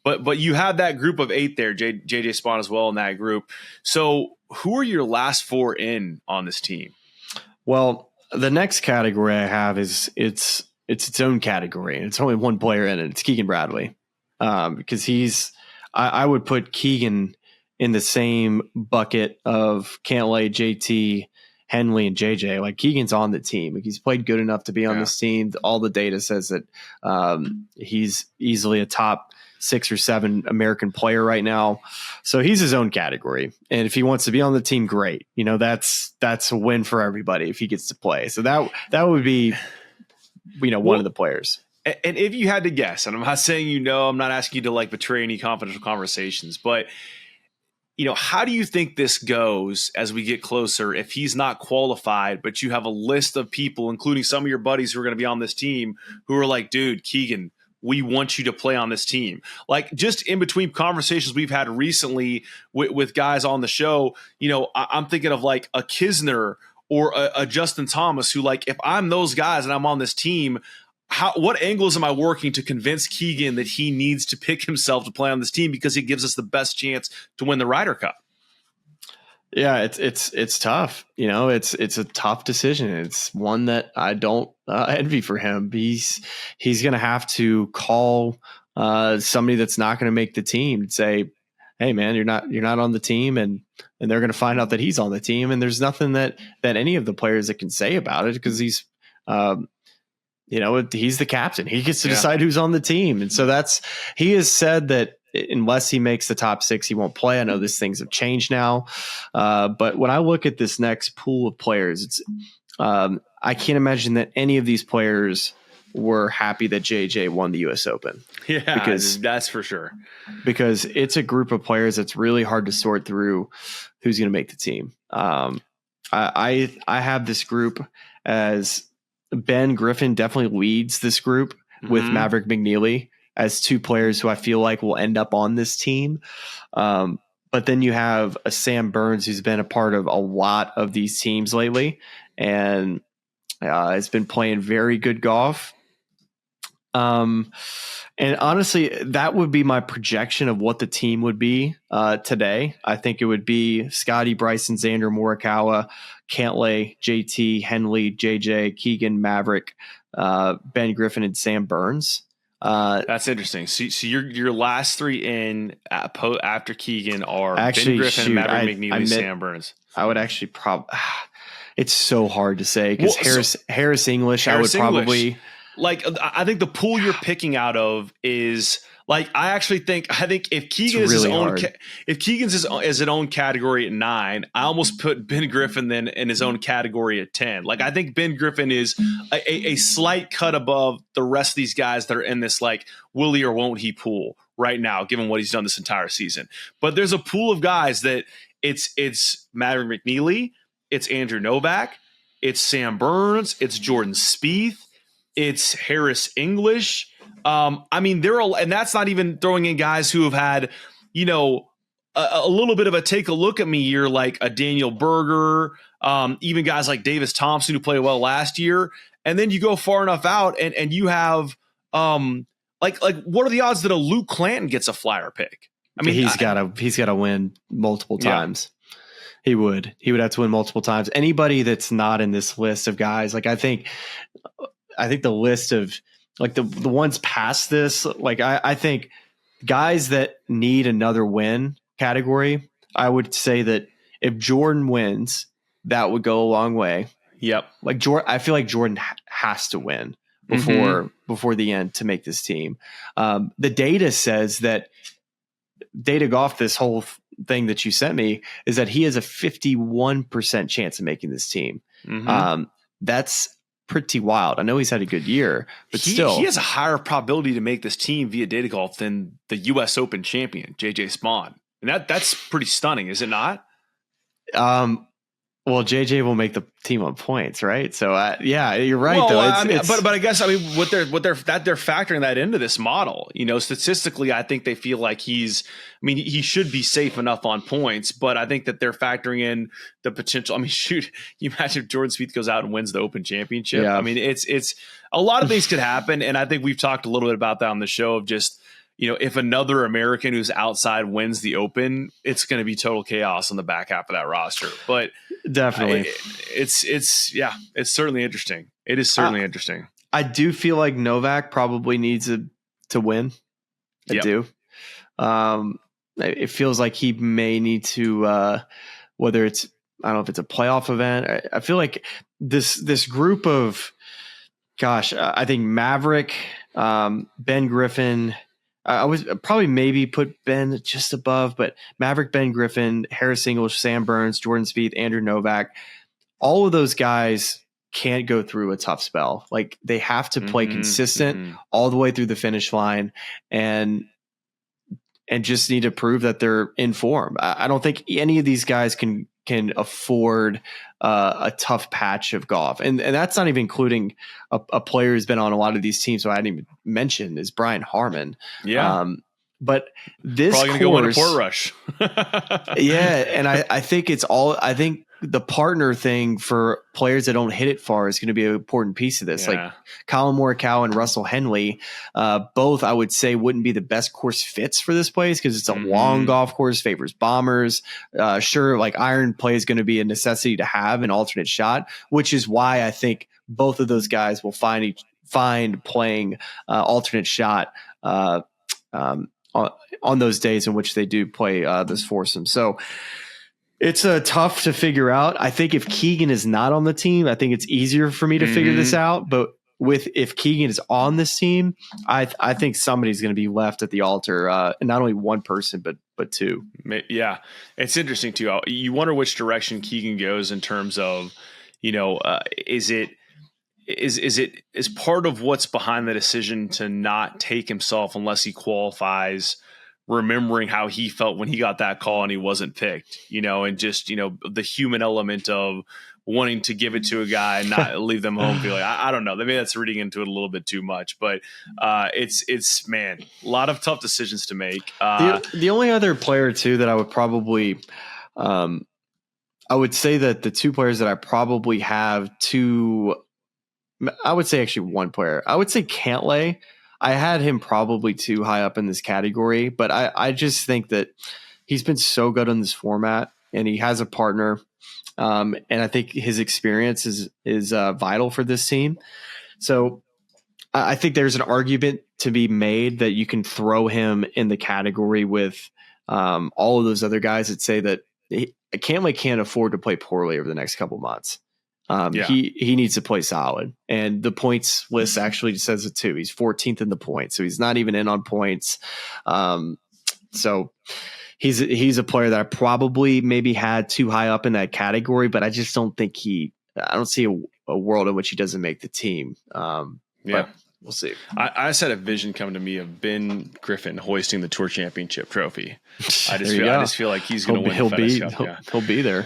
But you have that group of 8 there, JJ Spawn as well in that group. So who are your last 4 in on this team? Well, the next category I have is it's its own category, and it's only one player in it. It's Keegan Bradley, because I would put Keegan in the same bucket of Cantlay, JT, Henley, and JJ. Like, Keegan's on the team. Like, he's played good enough to be on this team. All the data says that he's easily a top 6 or 7 American player right now. So he's his own category. And if he wants to be on the team, great. That's a win for everybody if he gets to play. So that would be, one of the players. And if you had to guess, and I'm not saying, I'm not asking you to betray any confidential conversations, but how do you think this goes as we get closer if he's not qualified, but you have a list of people, including some of your buddies who are going to be on this team, who are like, dude, Keegan, we want you to play on this team. Like, just in between conversations we've had recently with guys on the show, I'm thinking of like a Kisner or a Justin Thomas, who, like, if I'm those guys and I'm on this team, what angles am I working to convince Keegan that he needs to pick himself to play on this team because it gives us the best chance to win the Ryder Cup? Yeah, it's tough. It's a tough decision. It's one that I don't envy for him. He's going to have to call somebody that's not going to make the team and say, "Hey, man, you're not on the team," and they're going to find out that he's on the team. And there's nothing that any of the players that can say about it, because he's he's the captain. He gets to decide who's on the team. And so he has said that unless he makes the top 6, he won't play. I know these things have changed now. But when I look at this next pool of players, I can't imagine that any of these players were happy that JJ won the US Open. Yeah, because that's for sure. Because it's a group of players that's really hard to sort through who's going to make the team. I have this group as Ben Griffin definitely leads this group with Maverick McNeely as 2 players who I feel like will end up on this team. But then you have a Sam Burns, who's been a part of a lot of these teams lately and has been playing very good golf. And honestly, that would be my projection of what the team would be today. I think it would be Scotty, Bryson, Xander, Morikawa, Cantlay, JT, Henley, JJ, Keegan, Maverick, Ben Griffin, and Sam Burns. That's interesting. So your last 3 in after Keegan are actually, Ben Griffin, Maverick McNeely, Sam Burns. I would actually it's so hard to say, because Harris English, I would probably like I think the pool you're picking out of is like I think if Keegan is really if Keegan's his own category at 9, I almost put Ben Griffin then in his own category at 10. Like I think Ben Griffin is a slight cut above the rest of these guys that are in this like will he or won't he pool right now, given what he's done this entire season. But there's a pool of guys that it's Maverick McNeely, it's Andrew Novak, it's Sam Burns, it's Jordan Spieth, it's Harris English. I mean, and that's not even throwing in guys who have had, you know, a little bit of a take a look at me year, like a Daniel Berger, even guys like Davis Thompson who played well last year. And then you go far enough out and you have, like what are the odds that a Luke Clanton gets a flyer pick? I mean, he's got to win multiple times. Yeah. He would have to win multiple times. Anybody that's not in this list of guys, like I think the list of like the ones past this, like I think guys that need another win category, I would say that if Jordan wins, that would go a long way. Yep. Like Jordan, I feel like Jordan has to win before the end to make this team. The data says that Data Golf, this whole thing that you sent me, is that he has a 51% chance of making this team. That's pretty wild. I know he's had a good year, but still, he has a higher probability to make this team via Data Golf than the U.S. Open champion JJ Spawn, and that's pretty stunning, is it not? Well, JJ will make the team on points, right? So, yeah, you're right. Well, though, but I guess what they're factoring that into this model. You know, statistically, I think they feel like he should be safe enough on points, but I think that they're factoring in the potential. I mean, shoot, you imagine if Jordan Spieth goes out and wins the Open Championship. Yeah. I mean, it's a lot of things could happen, and I think we've talked a little bit about that on the show of just, you know, if another American who's outside wins the Open, it's going to be total chaos on the back half of that roster. But definitely, it's certainly interesting. It is certainly interesting. I do feel like Novak probably needs to win. I do. It feels like he may need to, whether it's, I don't know if it's a playoff event. I feel like this group of, I think Maverick, Ben Griffin. I was probably maybe put Ben just above, but Maverick, Ben Griffin, Harris English, Sam Burns, Jordan Spieth, Andrew Novak, all of those guys can't go through a tough spell. Like they have to play consistent all the way through the finish line and just need to prove that they're in form. I don't think any of these guys can afford a tough patch of golf. And that's not even including a player who's been on a lot of these teams. So I didn't even mention is Brian Harmon. Yeah. But this probably going to go into Portrush. Yeah. And I think I think the partner thing for players that don't hit it far is going to be an important piece of this. Yeah. Like Collin Morikawa and Russell Henley, both I would say wouldn't be the best course fits for this place because it's a long golf course, favors bombers. Sure, like iron play is going to be a necessity to have an alternate shot, which is why I think both of those guys will find playing alternate shot on those days in which they do play this foursome. So it's tough to figure out. I think if Keegan is not on the team, I think it's easier for me to figure this out. But if Keegan is on this team, I think somebody's going to be left at the altar, and not only one person, but two. Yeah, it's interesting too. You wonder which direction Keegan goes in terms of, you know, is part of what's behind the decision to not take himself unless he qualifies, remembering how he felt when he got that call and he wasn't picked, you know, and just, you know, the human element of wanting to give it to a guy and not leave them home feeling, I don't know. Maybe that's reading into it a little bit too much, but it's man, a lot of tough decisions to make. The only other player too that I would probably, I would say that the two players that I probably have I would say actually one player, I would say Cantlay. I had him probably too high up in this category, but I just think that he's been so good on this format and he has a partner. And I think his experience is vital for this team. So I think there's an argument to be made that you can throw him in the category with all of those other guys that say that Cantlay can't afford to play poorly over the next couple months. He needs to play solid, and the points list actually says it too. He's 14th in the points, so he's not even in on points. So he's a player that I probably maybe had too high up in that category, but I just don't think I don't see a world in which he doesn't make the team. But we'll see. I just had a vision come to me of Ben Griffin hoisting the Tour Championship trophy. I just feel like he's going to win the FedEx Cup. He'll be there.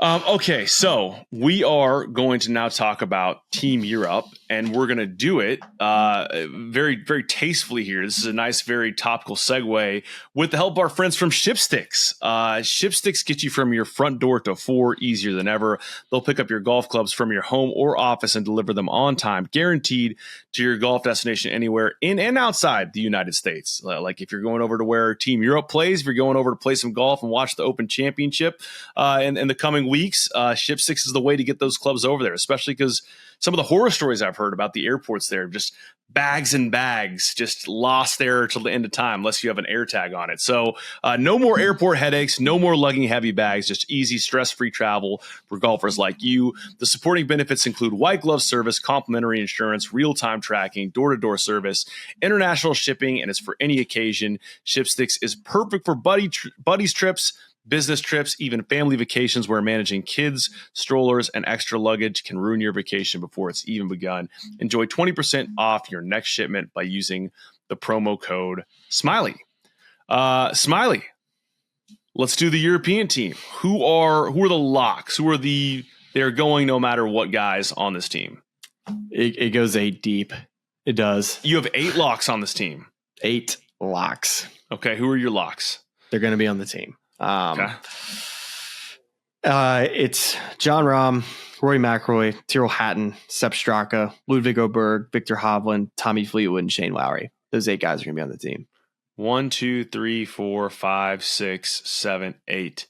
Okay, so we are going to now talk about Team Europe, and we're going to do it very, very tastefully here. This is a nice, very topical segue with the help of our friends from Shipsticks. Shipsticks get you from your front door to four easier than ever. They'll pick up your golf clubs from your home or office and deliver them on time, guaranteed to your golf destination anywhere in and outside the United States. Like if you're going over to where Team Europe plays, if you're going over to play some golf and watch the Open Championship in the coming weeks, Shipsticks is the way to get those clubs over there, especially because some of the horror stories I've heard about the airports there, just bags and bags just lost there till the end of time, unless you have an air tag on it. So no more airport headaches, no more lugging heavy bags, just easy, stress-free travel for golfers like you. The supporting benefits include white glove service, complimentary insurance, real-time tracking, door-to-door service, international shipping, and it's for any occasion. Shipsticks is perfect for buddies trips, business trips, even family vacations where managing kids, strollers, and extra luggage can ruin your vacation before it's even begun. Enjoy 20% off your next shipment by using the promo code Smylie. Smylie, let's do the European team. Who are the locks? They're going no matter what guys on this team? It goes 8 deep. It does. You have 8 locks on this team. 8 locks. Okay, who are your locks? They're going to be on the team. Okay. It's John Rahm, Rory McIlroy, Tyrrell Hatton, Sepp Straka, Ludwig Oberg, Victor Hovland, Tommy Fleetwood, and Shane Lowry. Those 8 guys are going to be on the team. 1, 2, 3, 4, 5, 6, 7, 8.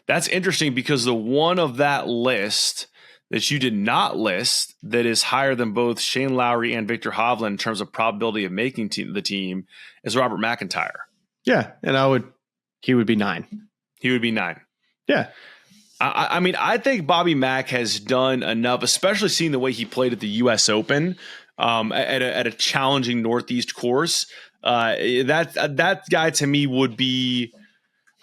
That's interesting because the one of that list that you did not list that is higher than both Shane Lowry and Victor Hovland in terms of probability of making the team is Robert McIntyre. Yeah, and he would be 9. He would be 9. Yeah. I mean, I think Bobby Mack has done enough, especially seeing the way he played at the U.S. Open at a challenging Northeast course. That guy to me would be,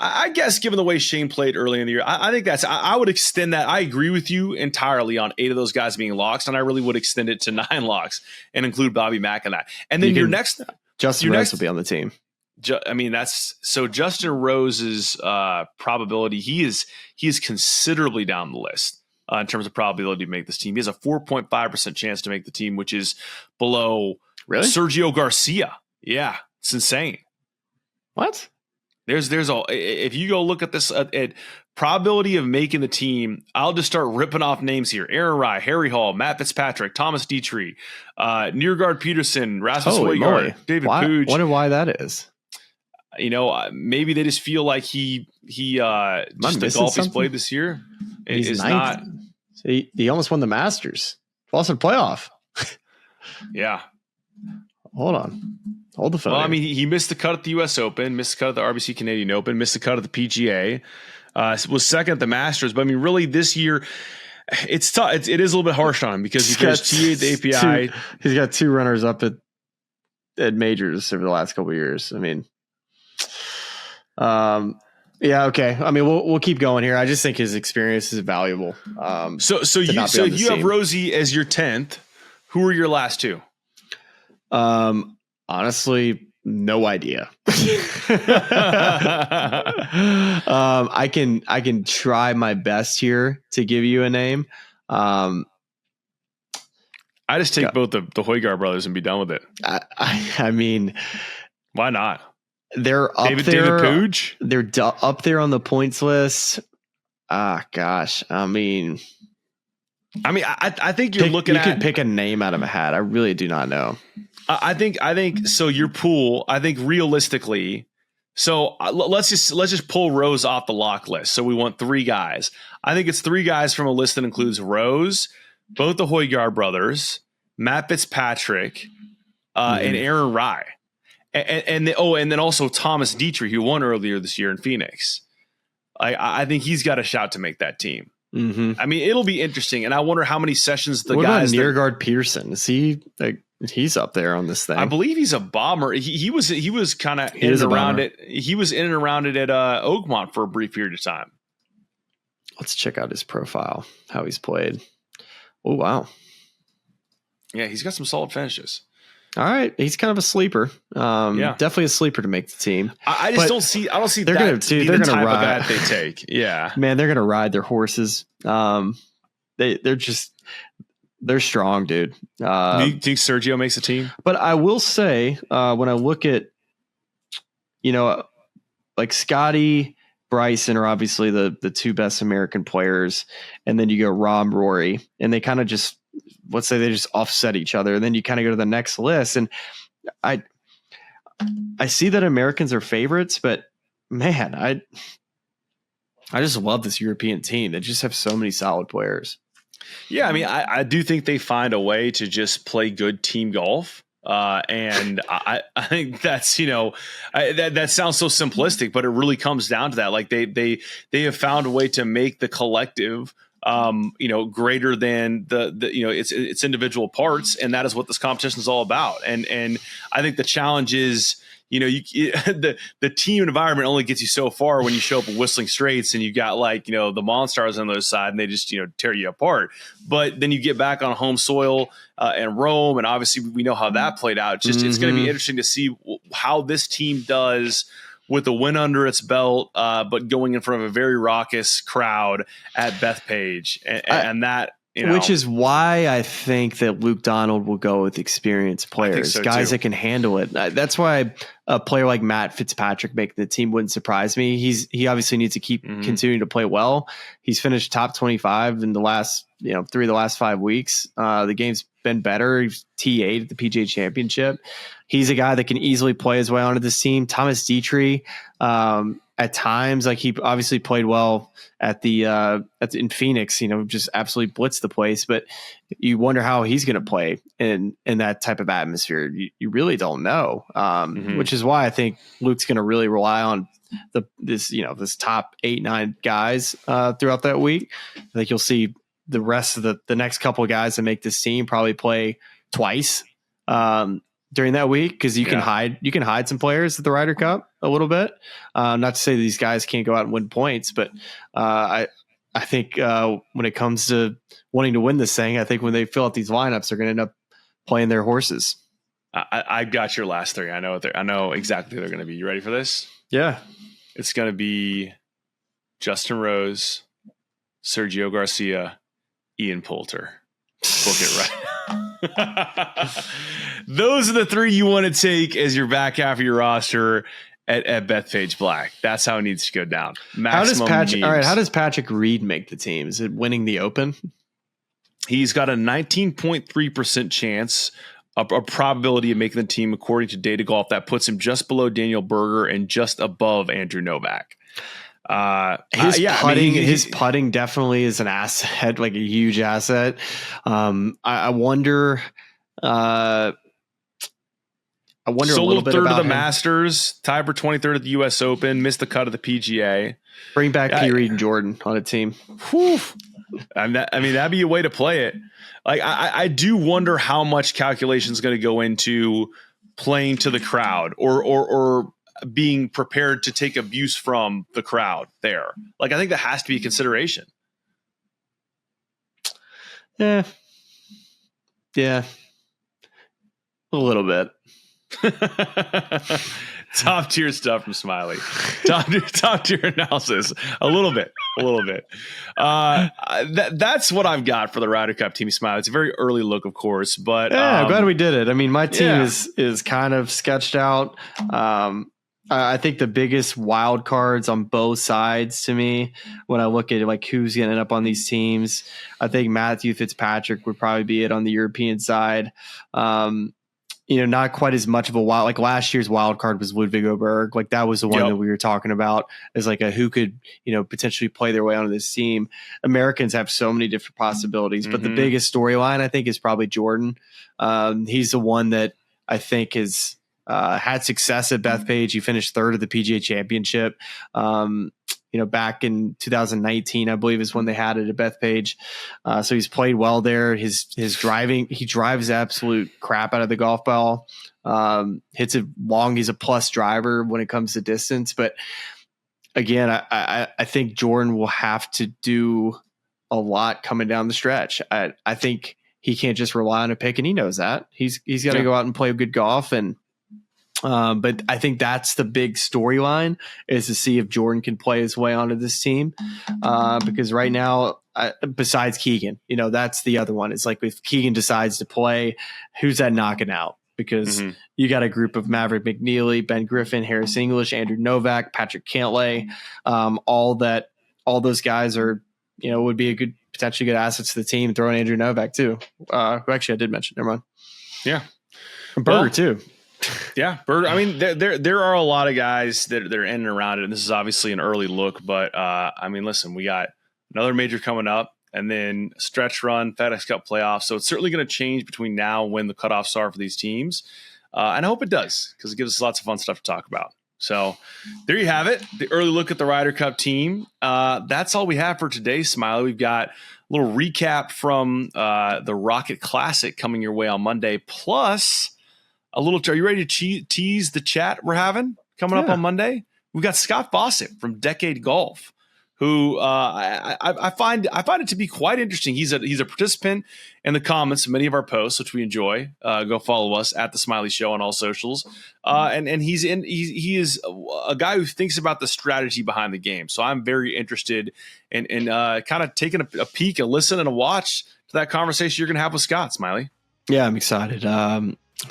I guess, given the way Shane played early in the year, I think I would extend that. I agree with you entirely on 8 of those guys being locks, and I really would extend it to 9 locks and include Bobby Mack in that. And then Justin Rose will be on the team. I mean, Justin Rose's probability. He is considerably down the list in terms of probability to make this team. He has a 4.5% chance to make the team, which is below Sergio Garcia. Yeah, it's insane. What? If you go look at this at probability of making the team, I'll just start ripping off names here: Aaron Rai, Harry Hall, Matt Fitzpatrick, Thomas Dietrich, Niergaard Peterson, Rasmus Højgaard, David Puig. Wonder why that is. You know, maybe they just feel like just the golf he's played this year is not. He almost won the Masters. Lost a playoff. Yeah. Hold on. Hold the phone. Well, I mean, he missed the cut at the U.S. Open, missed the cut at the RBC Canadian Open, missed the cut at the PGA, was second at the Masters. But I mean, really, this year, it's tough. It is a little bit harsh on him because he finished T8 the API. He's got 2 runners up at majors over the last couple of years. I mean, yeah, okay. I mean, we'll keep going here. I just think his experience is valuable. So if you have Rosie as your 10th, who are your last 2? Honestly, no idea. I can try my best here to give you a name. I just take both the Højgaard brothers and be done with it. I mean, why not? They're up there. David Puig? They're up there on the points list. Gosh. I mean, I think you could pick a name out of a hat. I really do not know. I think so. Your pool, I think realistically, so let's just pull Rose off the lock list. So we want 3 guys. I think it's 3 guys from a list that includes Rose, both the Højgaard brothers, Matt Fitzpatrick, and Aaron Rai, and then also Thomas Dietrich, who won earlier this year in Phoenix. I think he's got a shot to make that team. I mean, it'll be interesting, and I wonder how many sessions the what guys. What about Niergaard Pearson? Is he like he's up there on this thing? I believe he's a bomber. He was kind of in and around it. He was in and around it at Oakmont for a brief period of time. Let's check out his profile, how he's played. Oh wow, yeah, he's got some solid finishes. All right, he's kind of a sleeper. Definitely a sleeper to make the team. I just don't see. I don't see they're that gonna, to dude, be they're the gonna type ride. of guy they take. Yeah, man, they're gonna ride their horses. They're strong, dude. Do you think Sergio makes the team? But I will say, when I look at, like Scotty, Bryson are obviously the two best American players, and then you go Rahm, Rory, and they kind of just, let's say they just offset each other. And then you kind of go to the next list, and I see that Americans are favorites, but man, I just love this European team. They just have so many solid players. Yeah, I mean, I do think they find a way to just play good team golf. And I think that's, that sounds so simplistic, but it really comes down to that. Like they have found a way to make the collective, greater than its individual parts. And that is what this competition is all about. And I think the challenge is, the team environment only gets you so far when you show up at Whistling Straits and you got the Monstars on the other side and they just, tear you apart. But then you get back on home soil and Rome. And obviously we know how that played out. It's going to be interesting to see how this team does with a win under its belt, but going in front of a very raucous crowd at Bethpage. And that, which is why I think that Luke Donald will go with experienced players, guys that can handle it. That's why a player like Matt Fitzpatrick making the team wouldn't surprise me. He obviously needs to keep continuing to play well. He's finished top 25 in the last, 3 of the last 5 weeks. The game's been better. He's T8 at the PGA Championship. He's a guy that can easily play his way onto this team. Thomas Dietrich, at times, like he obviously played well in Phoenix, just absolutely blitzed the place, but you wonder how he's going to play in that type of atmosphere. You really don't know, which is why I think Luke's going to really rely on this top 8-9 guys throughout that week. I think you'll see the rest of the next couple of guys that make this team probably play twice during that week, because you can hide some players at the Ryder Cup a little bit. Not to say these guys can't go out and win points, but I think when it comes to wanting to win this thing, I think when they fill out these lineups, they're going to end up playing their horses. I got your last three. I know exactly who they're going to be. You ready for this? Yeah. It's going to be Justin Rose, Sergio Garcia, Ian Poulter. Book it right. Those are the three you want to take as your back half of your roster at Bethpage Black. That's how it needs to go down. How does Patrick Reed make the team? Is it winning the Open? He's got a 19.3% chance, a probability of making the team according to Data Golf. That puts him just below Daniel Berger and just above Andrew Novak. His putting definitely is an asset, like a huge asset. I wonder a little bit third of the him. Masters, tied for 23rd at the U.S. Open, missed the cut of the PGA. Bring back P. Reed and Jordan on a team. Whew. That'd be a way to play it. Like I do wonder how much calculation is going to go into playing to the crowd or being prepared to take abuse from the crowd there. Like, I think that has to be a consideration. Yeah. A little bit. Top tier stuff from Smylie. Top tier analysis. A little bit. That's what I've got for the Ryder Cup team, Smylie. It's a very early look, of course, but I'm glad we did it. I mean, my team is kind of sketched out. I think the biggest wild cards on both sides to me, when I look at it, like who's going to end up on these teams, I think Matthew Fitzpatrick would probably be it on the European side. Not quite as much of a wild, like last year's wild card was Ludwig Oberg. Like that was the one that we were talking about as like who could, potentially play their way onto this team. Americans have so many different possibilities, but the biggest storyline I think is probably Jordan. He's the one that I think is, had success at Bethpage. He finished third at the PGA Championship. back in 2019, I believe is when they had it at Bethpage. So he's played well there. His driving, he drives the absolute crap out of the golf ball. Hits it long. He's a plus driver when it comes to distance. But again, I think Jordan will have to do a lot coming down the stretch. I think he can't just rely on a pick, and he knows that. He's got to go out and play good golf. And but I think that's the big storyline, is to see if Jordan can play his way onto this team. Because right now, besides Keegan, that's the other one. It's like if Keegan decides to play, who's that knocking out? Because you got a group of Maverick McNeely, Ben Griffin, Harris English, Andrew Novak, Patrick Cantlay, all those guys are, would be potentially good assets to the team. Throwing Andrew Novak too, who actually I did mention. Never mind. Yeah, Berger too. Yeah, Berger. I mean, there are a lot of guys that are in and around it, and this is obviously an early look. But listen, we got another major coming up, and then stretch run, FedEx Cup playoffs. So it's certainly going to change between now and when the cutoffs are for these teams, and I hope it does, because it gives us lots of fun stuff to talk about. So there you have it, the early look at the Ryder Cup team. That's all we have for today, Smylie. We've got a little recap from the Rocket Classic coming your way on Monday, plus a little. Are you ready to tease the chat we're having coming up on Monday? We've got Scott Fawcett from Decade Golf, who I find it to be quite interesting. He's a participant in the comments of many of our posts, which we enjoy. Go follow us at the Smylie Show on all socials. And he is a guy who thinks about the strategy behind the game. So I'm very interested in kind of taking a peek, a listen, and a watch to that conversation you're going to have with Scott, Smylie. Yeah, I'm excited.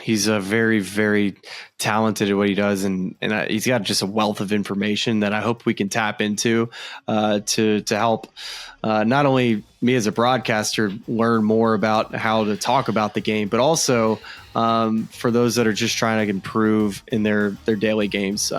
He's a very, very talented at what he does, and he's got just a wealth of information that I hope we can tap into to help not only me as a broadcaster learn more about how to talk about the game, but also for those that are just trying to improve in their daily games.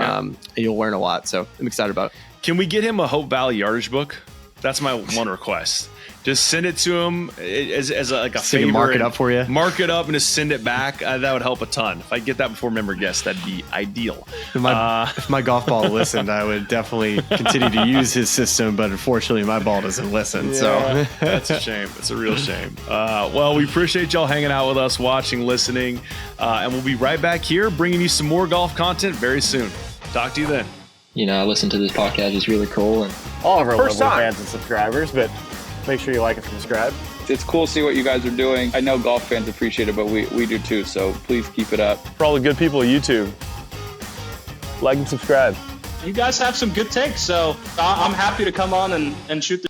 You'll learn a lot, so I'm excited about it. Can we get him a Hope Valley yardage book? That's my one request. Just send it to him as a favor. Mark it up for you. Mark it up and just send it back. That would help a ton. If I get that before member guests, that'd be ideal. If my golf ball listened, I would definitely continue to use his system, but unfortunately my ball doesn't listen. So that's a shame. It's a real shame. Well, we appreciate y'all hanging out with us, watching, listening, and we'll be right back here bringing you some more golf content very soon. Talk to you then. I listen to this podcast. It's really cool. And all of our lovely fans and subscribers, but make sure you like and subscribe. It's cool to see what you guys are doing. I know golf fans appreciate it, but we do too, so please keep it up. For all the good people of YouTube, like and subscribe. You guys have some good takes, so I'm happy to come on and shoot the